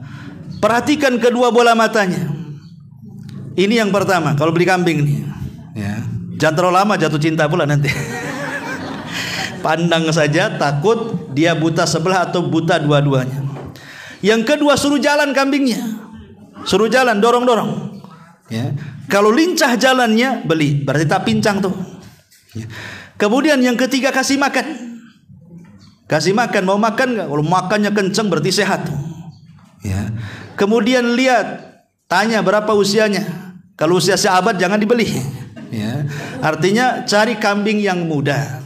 Perhatikan kedua bola matanya. Ini yang pertama kalau beli kambing nih. Ya. Jangan terlalu lama jatuh cinta pula nanti. Pandang saja, takut dia buta sebelah atau buta dua-duanya. Yang kedua, suruh jalan kambingnya. Suruh jalan, dorong-dorong. Ya. Kalau lincah jalannya, beli. Berarti tak pincang tuh. Ya. Kemudian yang ketiga, kasih makan. Kasih makan, mau makan nggak? Kalau makannya kenceng berarti sehat. Ya. Kemudian lihat, tanya berapa usianya. Kalau usia seabad jangan dibeli. Ya. Artinya cari kambing yang muda.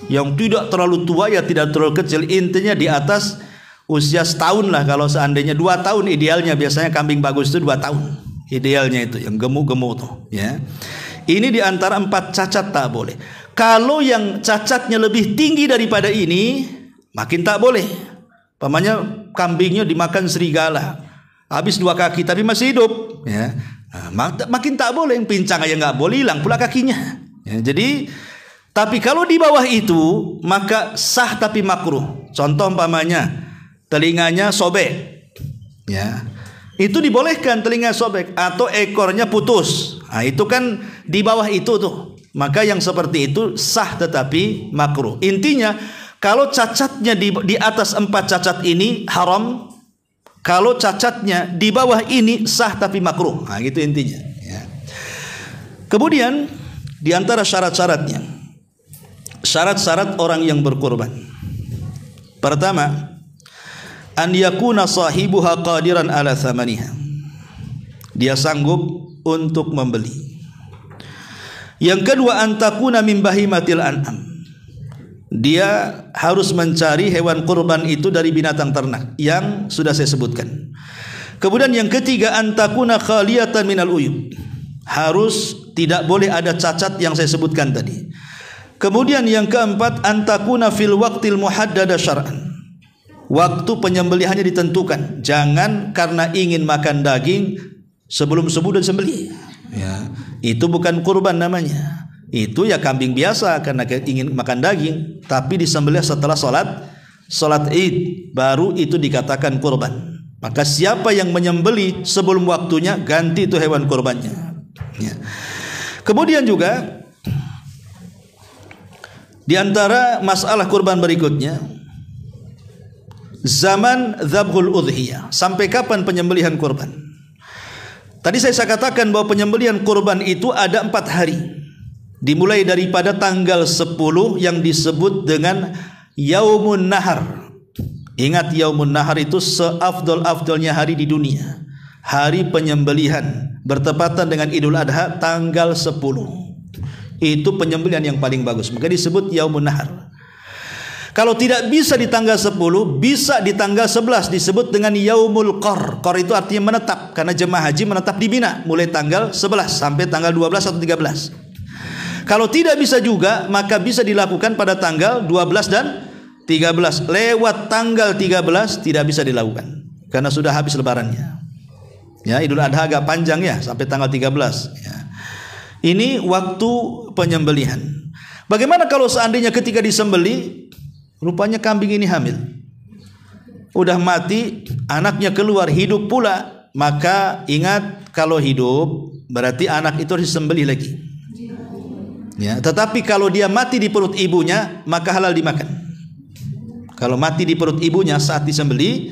Yang tidak terlalu tua ya tidak terlalu kecil, intinya di atas usia setahun lah. Kalau seandainya 2 tahun idealnya, biasanya kambing bagus itu 2 tahun idealnya, itu yang gemuk-gemuk tuh ya. Ini di antara 4 cacat tak boleh. Kalau yang cacatnya lebih tinggi daripada ini, makin tak boleh. Pamannya kambingnya dimakan serigala, habis 2 kaki tapi masih hidup ya. Nah, makin tak boleh. Yang pincang aja nggak boleh, hilang pula kakinya ya. Jadi tapi kalau di bawah itu maka sah tapi makruh. Contoh umpamanya telinganya sobek, ya, itu dibolehkan telinga sobek atau ekornya putus. Nah, itu kan di bawah itu tuh. Maka yang seperti itu sah tetapi makruh. Intinya kalau cacatnya di atas 4 cacat ini haram. Kalau cacatnya di bawah ini sah tapi makruh. Nah, gitu intinya. Ya. Kemudian di antara syarat-syaratnya. Syarat-syarat orang yang berkurban. Pertama, an yakuna sahibuha qadiran ala thamaniha. Dia sanggup untuk membeli. Yang kedua, an takuna min bahimatil an'am. Dia harus mencari hewan kurban itu dari binatang ternak yang sudah saya sebutkan. Kemudian yang ketiga, an takuna khaliyatan minal uyub. Harus tidak boleh ada cacat yang saya sebutkan tadi. Kemudian yang keempat, antakuna fil waqtil muhaddada syar'an. Waktu penyembelihannya ditentukan. Jangan karena ingin makan daging sebelum subuh dan sembelih. Ya, itu bukan kurban namanya. Itu ya kambing biasa karena ingin makan daging, tapi disembelih setelah salat Id, baru itu dikatakan kurban. Maka siapa yang menyembelih sebelum waktunya, ganti itu hewan kurbannya. Ya. Kemudian juga di antara masalah kurban berikutnya, zaman dzabhul udhiyah. Sampai kapan penyembelihan kurban? Tadi saya katakan bahwa penyembelihan kurban itu ada 4 hari. Dimulai daripada tanggal 10 yang disebut dengan Yaumun Nahar. Ingat, Yaumun Nahar itu seafdol-afdolnya hari di dunia. Hari penyembelihan bertepatan dengan Idul Adha tanggal 10. Itu penyembelihan yang paling bagus, maka disebut Yaumun Nahar. Kalau tidak bisa di tanggal 10, bisa di tanggal 11, disebut dengan Yaumul Qor. Qor itu artinya menetap, karena jemaah haji menetap di Mina mulai tanggal 11 sampai tanggal 12 atau 13. Kalau tidak bisa juga, maka bisa dilakukan pada tanggal 12 dan 13. Lewat tanggal 13 tidak bisa dilakukan karena sudah habis lebarannya. Ya, Idul Adha agak panjang ya, sampai tanggal 13 ya. Ini waktu penyembelihan. Bagaimana kalau seandainya ketika disembelih rupanya kambing ini hamil, udah mati, anaknya keluar hidup pula, maka ingat kalau hidup berarti anak itu disembelih lagi. Ya, tetapi kalau dia mati di perut ibunya maka halal dimakan. Kalau mati di perut ibunya saat disembelih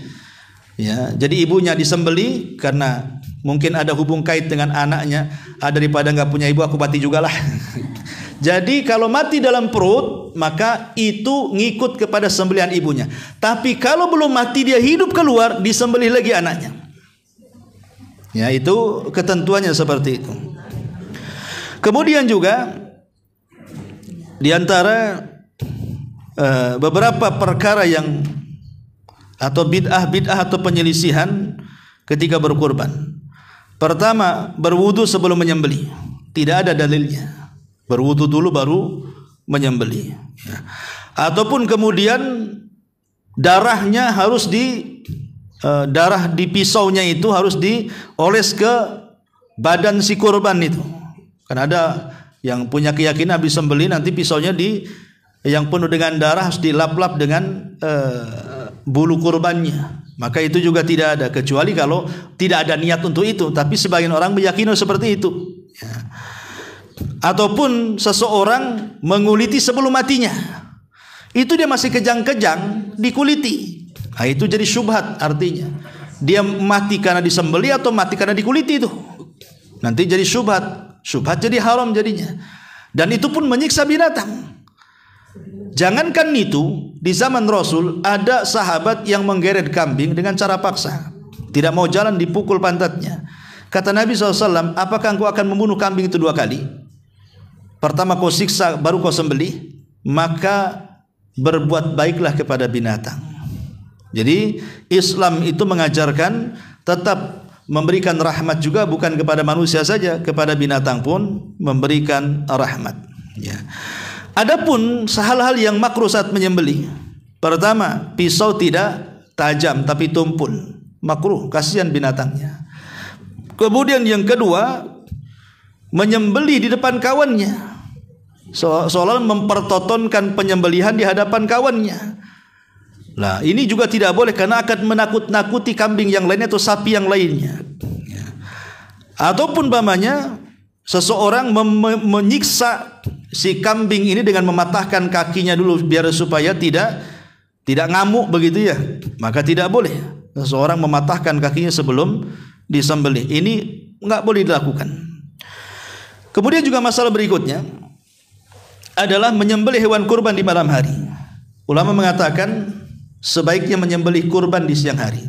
Ya, jadi ibunya disembeli karena mungkin ada hubung kait dengan anaknya. Daripada nggak punya ibu, aku mati juga lah. Jadi kalau mati dalam perut, maka itu ngikut kepada sembelihan ibunya. Tapi kalau belum mati, dia hidup keluar, disembelih lagi anaknya. Ya, itu ketentuannya seperti itu. Kemudian juga di antara beberapa perkara yang atau bid'ah atau penyelisihan ketika berkurban. Pertama, berwudu sebelum menyembelih. Tidak ada dalilnya. Berwudu dulu baru menyembelih. Ya. Ataupun kemudian darahnya harus darah di pisaunya itu harus dioles ke badan si kurban itu. Kan ada yang punya keyakinan habis sembelih nanti pisaunya yang penuh dengan darah harus dilap-lap dengan bulu kurbannya. Maka itu juga tidak ada, kecuali kalau tidak ada niat untuk itu. Tapi sebagian orang meyakini seperti itu. Ya. Ataupun seseorang menguliti sebelum matinya, itu dia masih kejang-kejang dikuliti. Nah, itu jadi syubhat, artinya dia mati karena disembelih atau mati karena dikuliti itu. Nanti jadi syubhat jadi haram jadinya. Dan itu pun menyiksa binatang. Jangankan itu, di zaman Rasul ada sahabat yang menggeret kambing dengan cara paksa. Tidak mau jalan, dipukul pantatnya. Kata Nabi SAW, apakah engkau akan membunuh kambing itu 2 kali? Pertama kau siksa, baru kau sembelih. Maka berbuat baiklah kepada binatang. Jadi Islam itu mengajarkan tetap memberikan rahmat juga, bukan kepada manusia saja, kepada binatang pun memberikan rahmat. Ya. Adapun hal-hal yang makruh saat menyembelih. Pertama, pisau tidak tajam tapi tumpul. Makruh, kasihan binatangnya. Kemudian yang kedua, menyembelih di depan kawannya. Seolah mempertontonkan penyembelihan di hadapan kawannya. Nah, ini juga tidak boleh karena akan menakut-nakuti kambing yang lainnya atau sapi yang lainnya. Ya. Ataupun umpamanya seseorang menyiksa si kambing ini dengan mematahkan kakinya dulu biar supaya tidak ngamuk begitu ya. Maka tidak boleh seseorang mematahkan kakinya sebelum disembelih. Ini enggak boleh dilakukan. Kemudian juga masalah berikutnya adalah menyembelih hewan kurban di malam hari. Ulama mengatakan sebaiknya menyembelih kurban di siang hari.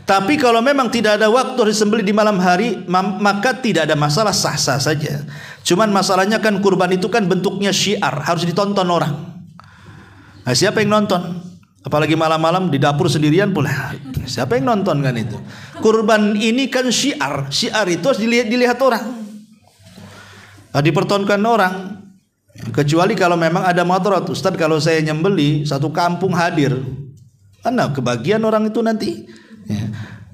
Tapi kalau memang tidak ada waktu disembelih di malam hari, maka tidak ada masalah, sah-sah saja. Cuman masalahnya kan kurban itu kan bentuknya syiar, harus ditonton orang. Nah, siapa yang nonton? Apalagi malam-malam di dapur sendirian pula. Siapa yang nonton kan itu? Kurban ini kan syiar. Syiar itu harus dilihat orang. Nah, dipertontonkan orang. Kecuali kalau memang ada madarat. Ustaz, kalau saya nyembeli satu kampung hadir, mana kebagian orang itu nanti?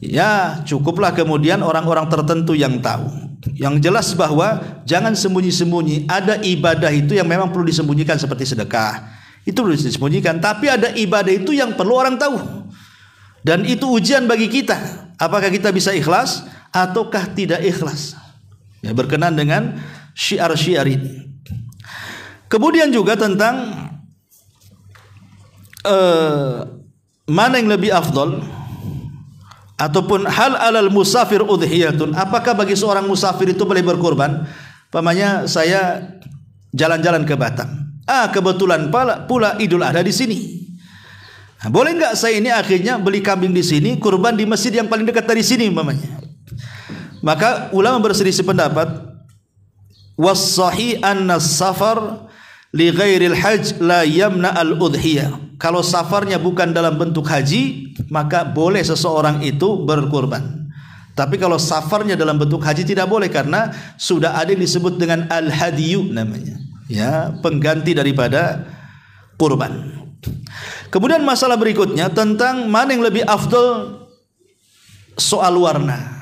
Ya, cukuplah kemudian orang-orang tertentu yang tahu. Yang jelas bahwa jangan sembunyi-sembunyi. Ada ibadah itu yang memang perlu disembunyikan seperti sedekah. Itu perlu disembunyikan. Tapi ada ibadah itu yang perlu orang tahu. Dan itu ujian bagi kita. Apakah kita bisa ikhlas ataukah tidak ikhlas? Ya, berkenan dengan syiar-syiar ini. Kemudian juga tentang mana yang lebih afdol, ataupun hal alal musafir udhiyatun, apakah bagi seorang musafir itu boleh berkorban? Pamannya saya jalan-jalan ke Batam, kebetulan pula Idul Adha di sini. Nah, boleh nggak saya ini akhirnya beli kambing di sini, kurban di masjid yang paling dekat dari sini pamannya? Maka ulama berselisih pendapat. Was-sahih anna safar li ghairil hajj la yamna al-udhiyah. Kalau safarnya bukan dalam bentuk haji, maka boleh seseorang itu berkurban. Tapi kalau safarnya dalam bentuk haji tidak boleh, karena sudah ada yang disebut dengan al-hadiyu namanya. Ya, pengganti daripada kurban. Kemudian masalah berikutnya tentang mana yang lebih afdal soal warna.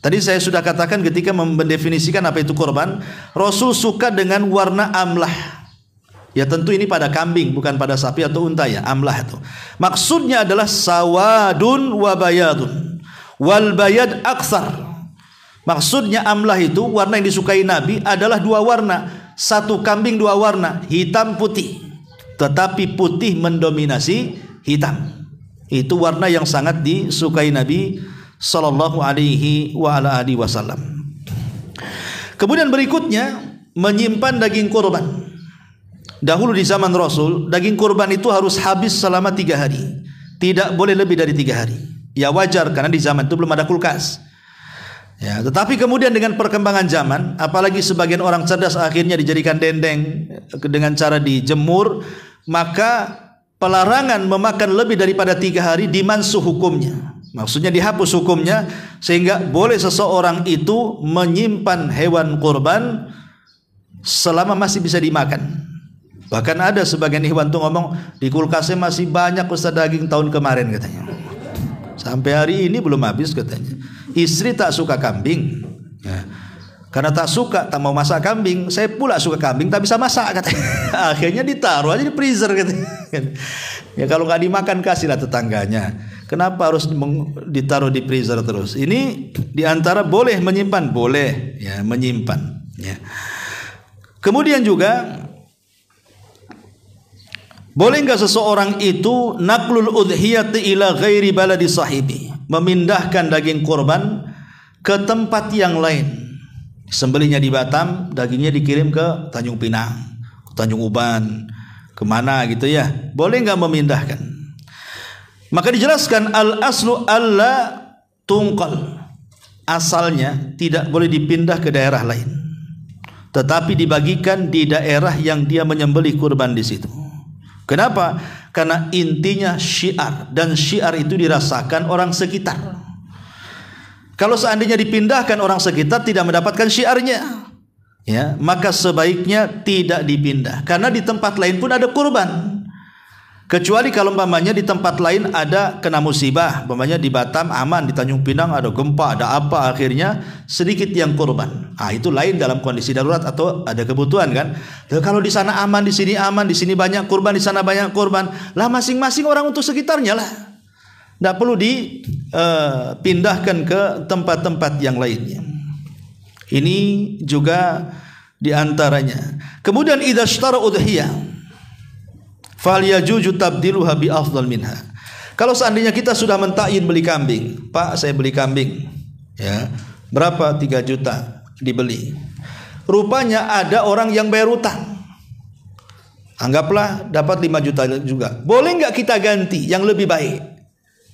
Tadi saya sudah katakan ketika mendefinisikan apa itu kurban, Rasul suka dengan warna amlah. Ya tentu ini pada kambing, bukan pada sapi atau unta ya, amlah itu. Maksudnya adalah sawadun wa bayadun. Wal bayad aktsar. Maksudnya amlah itu warna yang disukai Nabi adalah 2 warna. Satu kambing 2 warna, hitam putih. Tetapi putih mendominasi hitam. Itu warna yang sangat disukai Nabi sallallahu alaihi wasallam. Kemudian berikutnya menyimpan daging kurban. Dahulu di zaman Rasul, daging kurban itu harus habis selama 3 hari. Tidak boleh lebih dari 3 hari. Ya wajar karena di zaman itu belum ada kulkas. Ya, tetapi kemudian dengan perkembangan zaman, apalagi sebagian orang cerdas akhirnya dijadikan dendeng dengan cara dijemur, maka pelarangan memakan lebih daripada 3 hari dimansuh hukumnya. Maksudnya dihapus hukumnya, sehingga boleh seseorang itu menyimpan hewan kurban selama masih bisa dimakan. Bahkan ada sebagian ikhwan tuh ngomong, di kulkasnya masih banyak Ustaz daging tahun kemarin katanya. Sampai hari ini belum habis katanya. Istri tak suka kambing, ya. Karena tak suka, tak mau masak kambing. Saya pula suka kambing, tak bisa masak katanya. Akhirnya ditaruh aja di freezer katanya. Ya kalau nggak dimakan kasihlah tetangganya. Kenapa harus ditaruh di freezer terus? Ini diantara boleh menyimpan, boleh ya menyimpan. Ya. Kemudian juga boleh nggak seseorang itu naklul udhiyati ila ghairi baladi sahibi, memindahkan daging kurban ke tempat yang lain. Sembelihnya di Batam, dagingnya dikirim ke Tanjung Pinang, Tanjung Uban, kemana gitu ya. Boleh nggak memindahkan? Maka dijelaskan al aslu alla tungqal. Asalnya tidak boleh dipindah ke daerah lain, tetapi dibagikan di daerah yang dia menyembelih kurban di situ. Kenapa? Karena intinya syiar, dan syiar itu dirasakan orang sekitar. Kalau seandainya dipindahkan, orang sekitar tidak mendapatkan syiarnya, ya, maka sebaiknya tidak dipindah. Karena di tempat lain pun ada kurban. Kecuali kalau umpamanya di tempat lain ada kena musibah, umpamanya di Batam aman, di Tanjung Pinang ada gempa, ada apa, akhirnya sedikit yang kurban. Itu lain dalam kondisi darurat atau ada kebutuhan kan. Kalau di sana aman, di sini banyak kurban, di sana banyak kurban, lah masing-masing orang untuk sekitarnya lah. Tidak perlu dipindahkan ke tempat-tempat yang lainnya. Ini juga diantaranya. Kemudian idza ishtara udhiyah falyajuju tabdiluha bi afdal minha. Kalau seandainya kita sudah mentakyin beli kambing, Pak saya beli kambing, ya berapa? 3 juta dibeli. Rupanya ada orang yang bayar utang, anggaplah dapat 5 juta juga. Boleh nggak kita ganti yang lebih baik?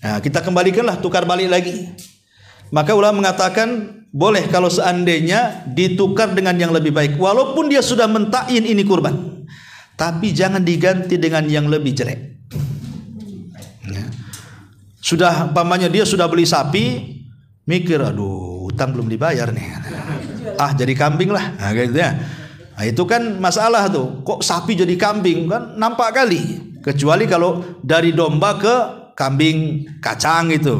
Nah, kita kembalikanlah, tukar balik lagi. Maka ulama mengatakan boleh kalau seandainya ditukar dengan yang lebih baik, walaupun dia sudah mentakyin ini kurban, tapi jangan diganti dengan yang lebih jelek. Ya. Sudah umpamanya dia sudah beli sapi, mikir aduh utang belum dibayar nih, jadi kambing lah. Nah, gitu ya. Nah, itu kan masalah tuh. Kok sapi jadi kambing, kan nampak kali. Kecuali kalau dari domba ke kambing kacang itu.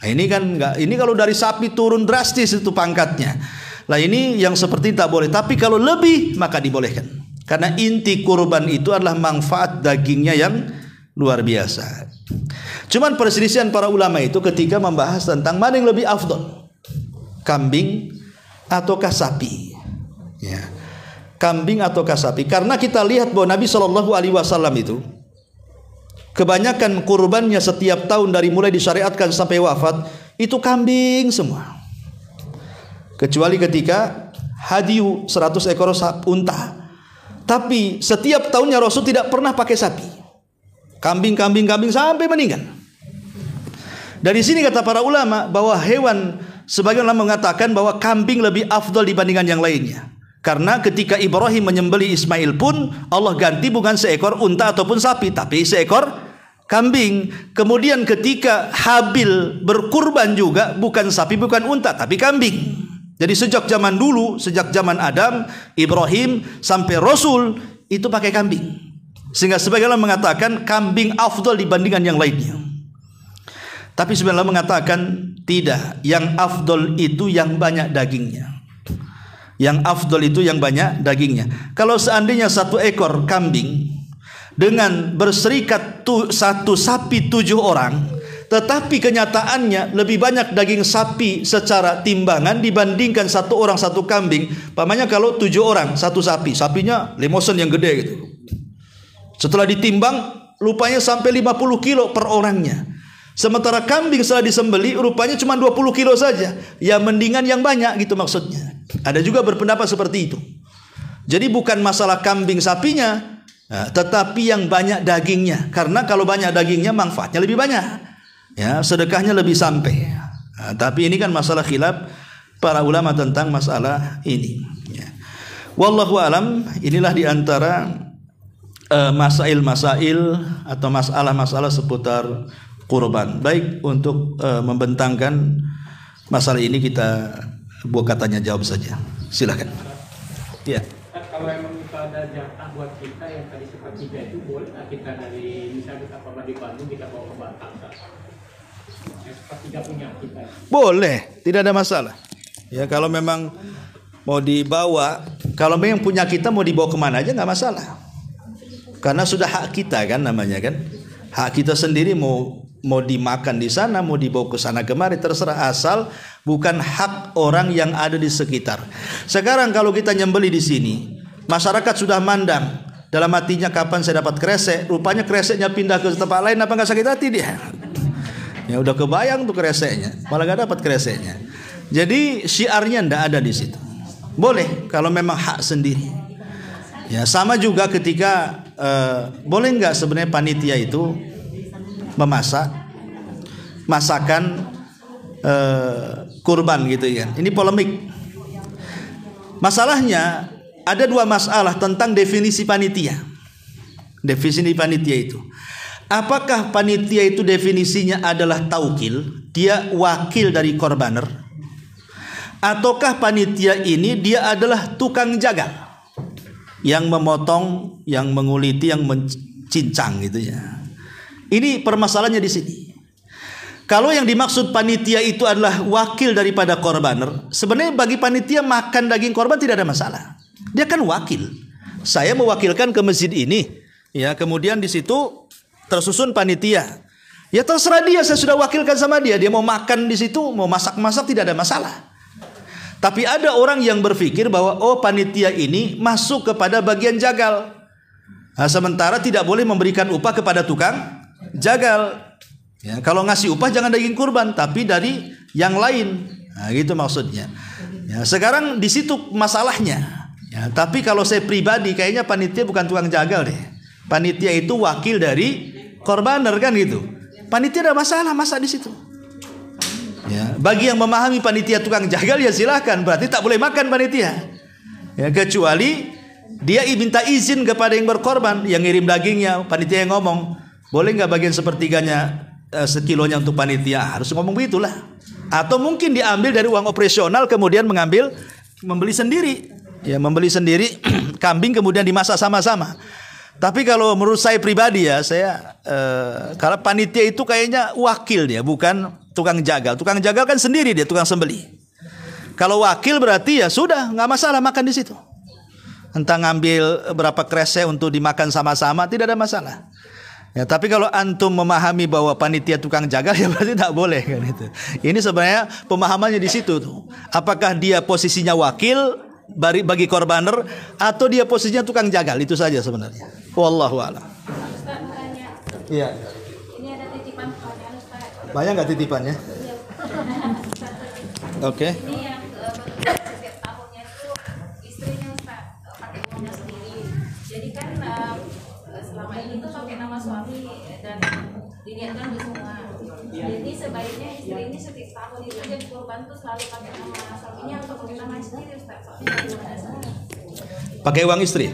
Nah, ini kan enggak. Ini kalau dari sapi turun drastis itu pangkatnya. Lah ini yang seperti tak boleh. Tapi kalau lebih maka dibolehkan. Karena inti kurban itu adalah manfaat dagingnya yang luar biasa. Cuman perselisihan para ulama itu ketika membahas tentang mana yang lebih afdal, kambing ataukah sapi. Ya. Kambing ataukah sapi? Karena kita lihat bahwa Nabi SAW itu kebanyakan kurbannya setiap tahun dari mulai disyariatkan sampai wafat itu kambing semua. Kecuali ketika hadiu 100 ekor unta. Tapi setiap tahunnya Rasul tidak pernah pakai sapi. Kambing sampai meninggal. Dari sini kata para ulama bahwa hewan, sebagian ulama mengatakan bahwa kambing lebih afdal dibandingkan yang lainnya. Karena ketika Ibrahim menyembelih Ismail pun Allah ganti bukan seekor unta ataupun sapi, tapi seekor kambing. Kemudian ketika Habil berkurban juga bukan sapi bukan unta tapi kambing. Jadi sejak zaman dulu, sejak zaman Adam, Ibrahim sampai Rasul itu pakai kambing. Sehingga sebagian orang mengatakan kambing afdal dibandingkan yang lainnya. Tapi sebagian orang mengatakan tidak, yang afdal itu yang banyak dagingnya. Yang afdal itu yang banyak dagingnya. Kalau seandainya 1 ekor kambing dengan berserikat satu sapi 7 orang, tetapi kenyataannya lebih banyak daging sapi secara timbangan dibandingkan 1 orang 1 kambing. Pamannya kalau 7 orang 1 sapi, sapinya lemosen yang gede gitu. Setelah ditimbang, lupanya sampai 50 kilo per orangnya. Sementara kambing setelah disembeli rupanya cuma 20 kilo saja. Ya mendingan yang banyak gitu maksudnya. Ada juga berpendapat seperti itu. Jadi bukan masalah kambing sapinya, tetapi yang banyak dagingnya. Karena kalau banyak dagingnya manfaatnya lebih banyak. Ya, sedekahnya lebih sampai. Tapi ini kan masalah khilaf para ulama tentang masalah ini. Ya. Wallahu alam, inilah diantara masail-masail atau masalah-masalah seputar kurban. Baik, untuk membentangkan masalah ini kita buat katanya jawab saja. Silakan. Ya. Kalau memang kita ada jatah buat kita yang tadi sepertiga itu boleh kita dari misalnya kita pernah di Bandung kita bawa ke Batam. Yang sepertiga punya kita. Boleh, tidak ada masalah. Ya kalau memang mau dibawa, kalau memang punya kita mau dibawa kemana aja nggak masalah. Karena sudah hak kita kan namanya kan. Hak kita sendiri mau dimakan di sana, mau dibawa ke sana kemari terserah, asal bukan hak orang yang ada di sekitar. Sekarang kalau kita nyembeli di sini, masyarakat sudah mandang dalam hatinya kapan saya dapat kresek, rupanya kreseknya pindah ke tempat lain, apa nggak sakit hati dia? Ya udah kebayang tuh kreseknya, malah nggak dapat kreseknya. Jadi syiarnya ndak ada di situ. Boleh kalau memang hak sendiri. Ya sama juga ketika boleh nggak sebenarnya panitia itu memasak masakan kurban gitu ya. Ini polemik. Masalahnya ada dua masalah tentang definisi panitia. Definisi panitia itu, apakah panitia itu definisinya adalah taukil, dia wakil dari korbaner, ataukah panitia ini dia adalah tukang jagal yang memotong, yang menguliti, yang mencincang gitu ya. Ini permasalahannya di sini. Kalau yang dimaksud panitia itu adalah wakil daripada korbaner, sebenarnya bagi panitia makan daging korban tidak ada masalah. Dia kan wakil. Saya mewakilkan ke masjid ini, ya kemudian di situ tersusun panitia. Ya terserah dia, saya sudah wakilkan sama dia. Dia mau makan di situ, mau masak-masak tidak ada masalah. Tapi ada orang yang berpikir bahwa oh panitia ini masuk kepada bagian jagal. Nah, sementara tidak boleh memberikan upah kepada tukang jagal. Ya, kalau ngasih upah jangan daging kurban, tapi dari yang lain. Nah, gitu maksudnya. Ya, sekarang di situ masalahnya. Ya, tapi kalau saya pribadi kayaknya panitia bukan tukang jagal deh. Panitia itu wakil dari korbaner kan gitu. Panitia ada masalah masa di situ. Ya, bagi yang memahami panitia tukang jagal ya silahkan, berarti tak boleh makan panitia. Ya, kecuali dia minta izin kepada yang berkorban, yang ngirim dagingnya, panitia yang ngomong, boleh nggak bagian sepertiganya sekilonya untuk panitia, harus ngomong begitulah. Atau mungkin diambil dari uang operasional kemudian membeli sendiri, ya membeli sendiri kambing kemudian dimasak sama-sama. Tapi kalau menurut saya pribadi ya, karena panitia itu kayaknya wakil dia, bukan tukang jagal. Tukang jagal kan sendiri dia, tukang sembeli. Kalau wakil berarti ya sudah, nggak masalah makan di situ. Entah ngambil berapa kresek untuk dimakan sama-sama, tidak ada masalah. Ya, tapi kalau antum memahami bahwa panitia tukang jagal ya berarti tak boleh kan itu. Ini sebenarnya pemahamannya di situ tuh. Apakah dia posisinya wakil bagi korbaner atau dia posisinya tukang jagal, itu saja sebenarnya. Wallahu a'lam. Ustaz tanya. Iya. Ini ada titipan pertanyaan Ustaz. Banyak nggak titipannya? Iya. Oke. Ini yang setiap tahunnya itu istrinya Ustaz pakai uangnya sendiri. Jadi kan selama ini tuh pakai nama suami dan diniatkan untuk semua. Jadi sebaiknya istri ini setiap tahun itu jadi kurban tuh selalu pakai nama suaminya atau pakai nama sendiri Ustaz. Pakai uang istri?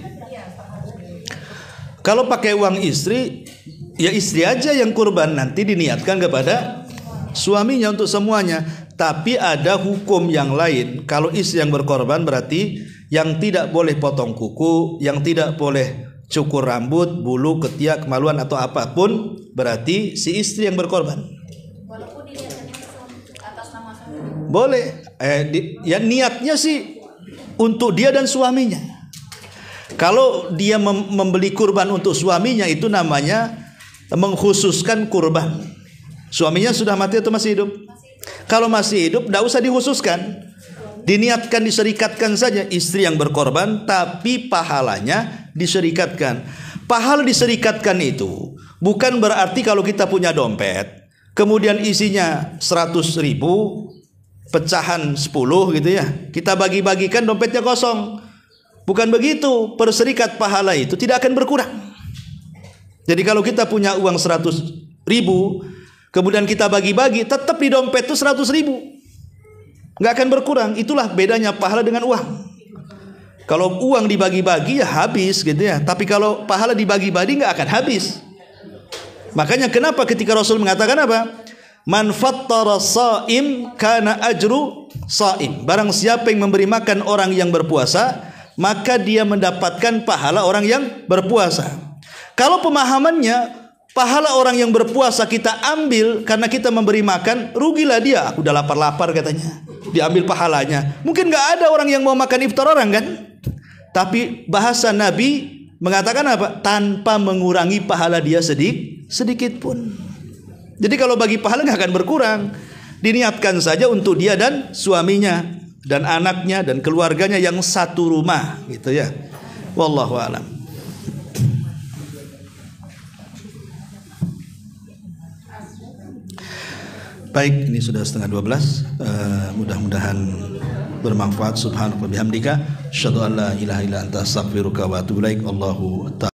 Kalau pakai uang istri, ya istri aja yang kurban, nanti diniatkan kepada suaminya untuk semuanya. Tapi ada hukum yang lain. Kalau istri yang berkorban berarti yang tidak boleh potong kuku, yang tidak boleh cukur rambut, bulu, ketiak, kemaluan atau apapun, berarti si istri yang berkorban. Walaupun diniatkannya atas nama suami. Boleh. Ya niatnya sih untuk dia dan suaminya. Kalau dia membeli kurban untuk suaminya, itu namanya mengkhususkan kurban. Suaminya sudah mati atau masih hidup? Kalau masih hidup, tidak usah dikhususkan. Diniatkan, diserikatkan saja istri yang berkorban, tapi pahalanya diserikatkan. Pahala diserikatkan itu bukan berarti kalau kita punya dompet, kemudian isinya 100.000, pecahan 10 gitu ya, kita bagi-bagikan dompetnya kosong. Bukan begitu, perserikat pahala itu tidak akan berkurang. Jadi kalau kita punya uang 100.000, kemudian kita bagi-bagi, tetap di dompet itu 100.000, nggak akan berkurang. Itulah bedanya pahala dengan uang. Kalau uang dibagi-bagi ya habis gitu ya, tapi kalau pahala dibagi-bagi nggak akan habis. Makanya kenapa ketika Rasul mengatakan apa? Man fattara shaim kana ajru shaim. Barang siapa yang memberi makan orang yang berpuasa, maka dia mendapatkan pahala orang yang berpuasa. Kalau pemahamannya pahala orang yang berpuasa kita ambil karena kita memberi makan, rugilah dia. Aku udah lapar-lapar katanya, diambil pahalanya. Mungkin nggak ada orang yang mau makan iftar orang kan? Tapi bahasa Nabi mengatakan apa? Tanpa mengurangi pahala dia sedikit pun. Jadi kalau bagi pahala nggak akan berkurang. Diniatkan saja untuk dia dan suaminya dan anaknya dan keluarganya yang satu rumah gitu ya. Wallahu a'lam. Baik, ini sudah 11:30. Mudah-mudahan bermanfaat. Subhanaka wa bihamdika, asyhadu an la ilaha illa anta, astaghfiruka wa atubu ilaik. Allahu ta'ala.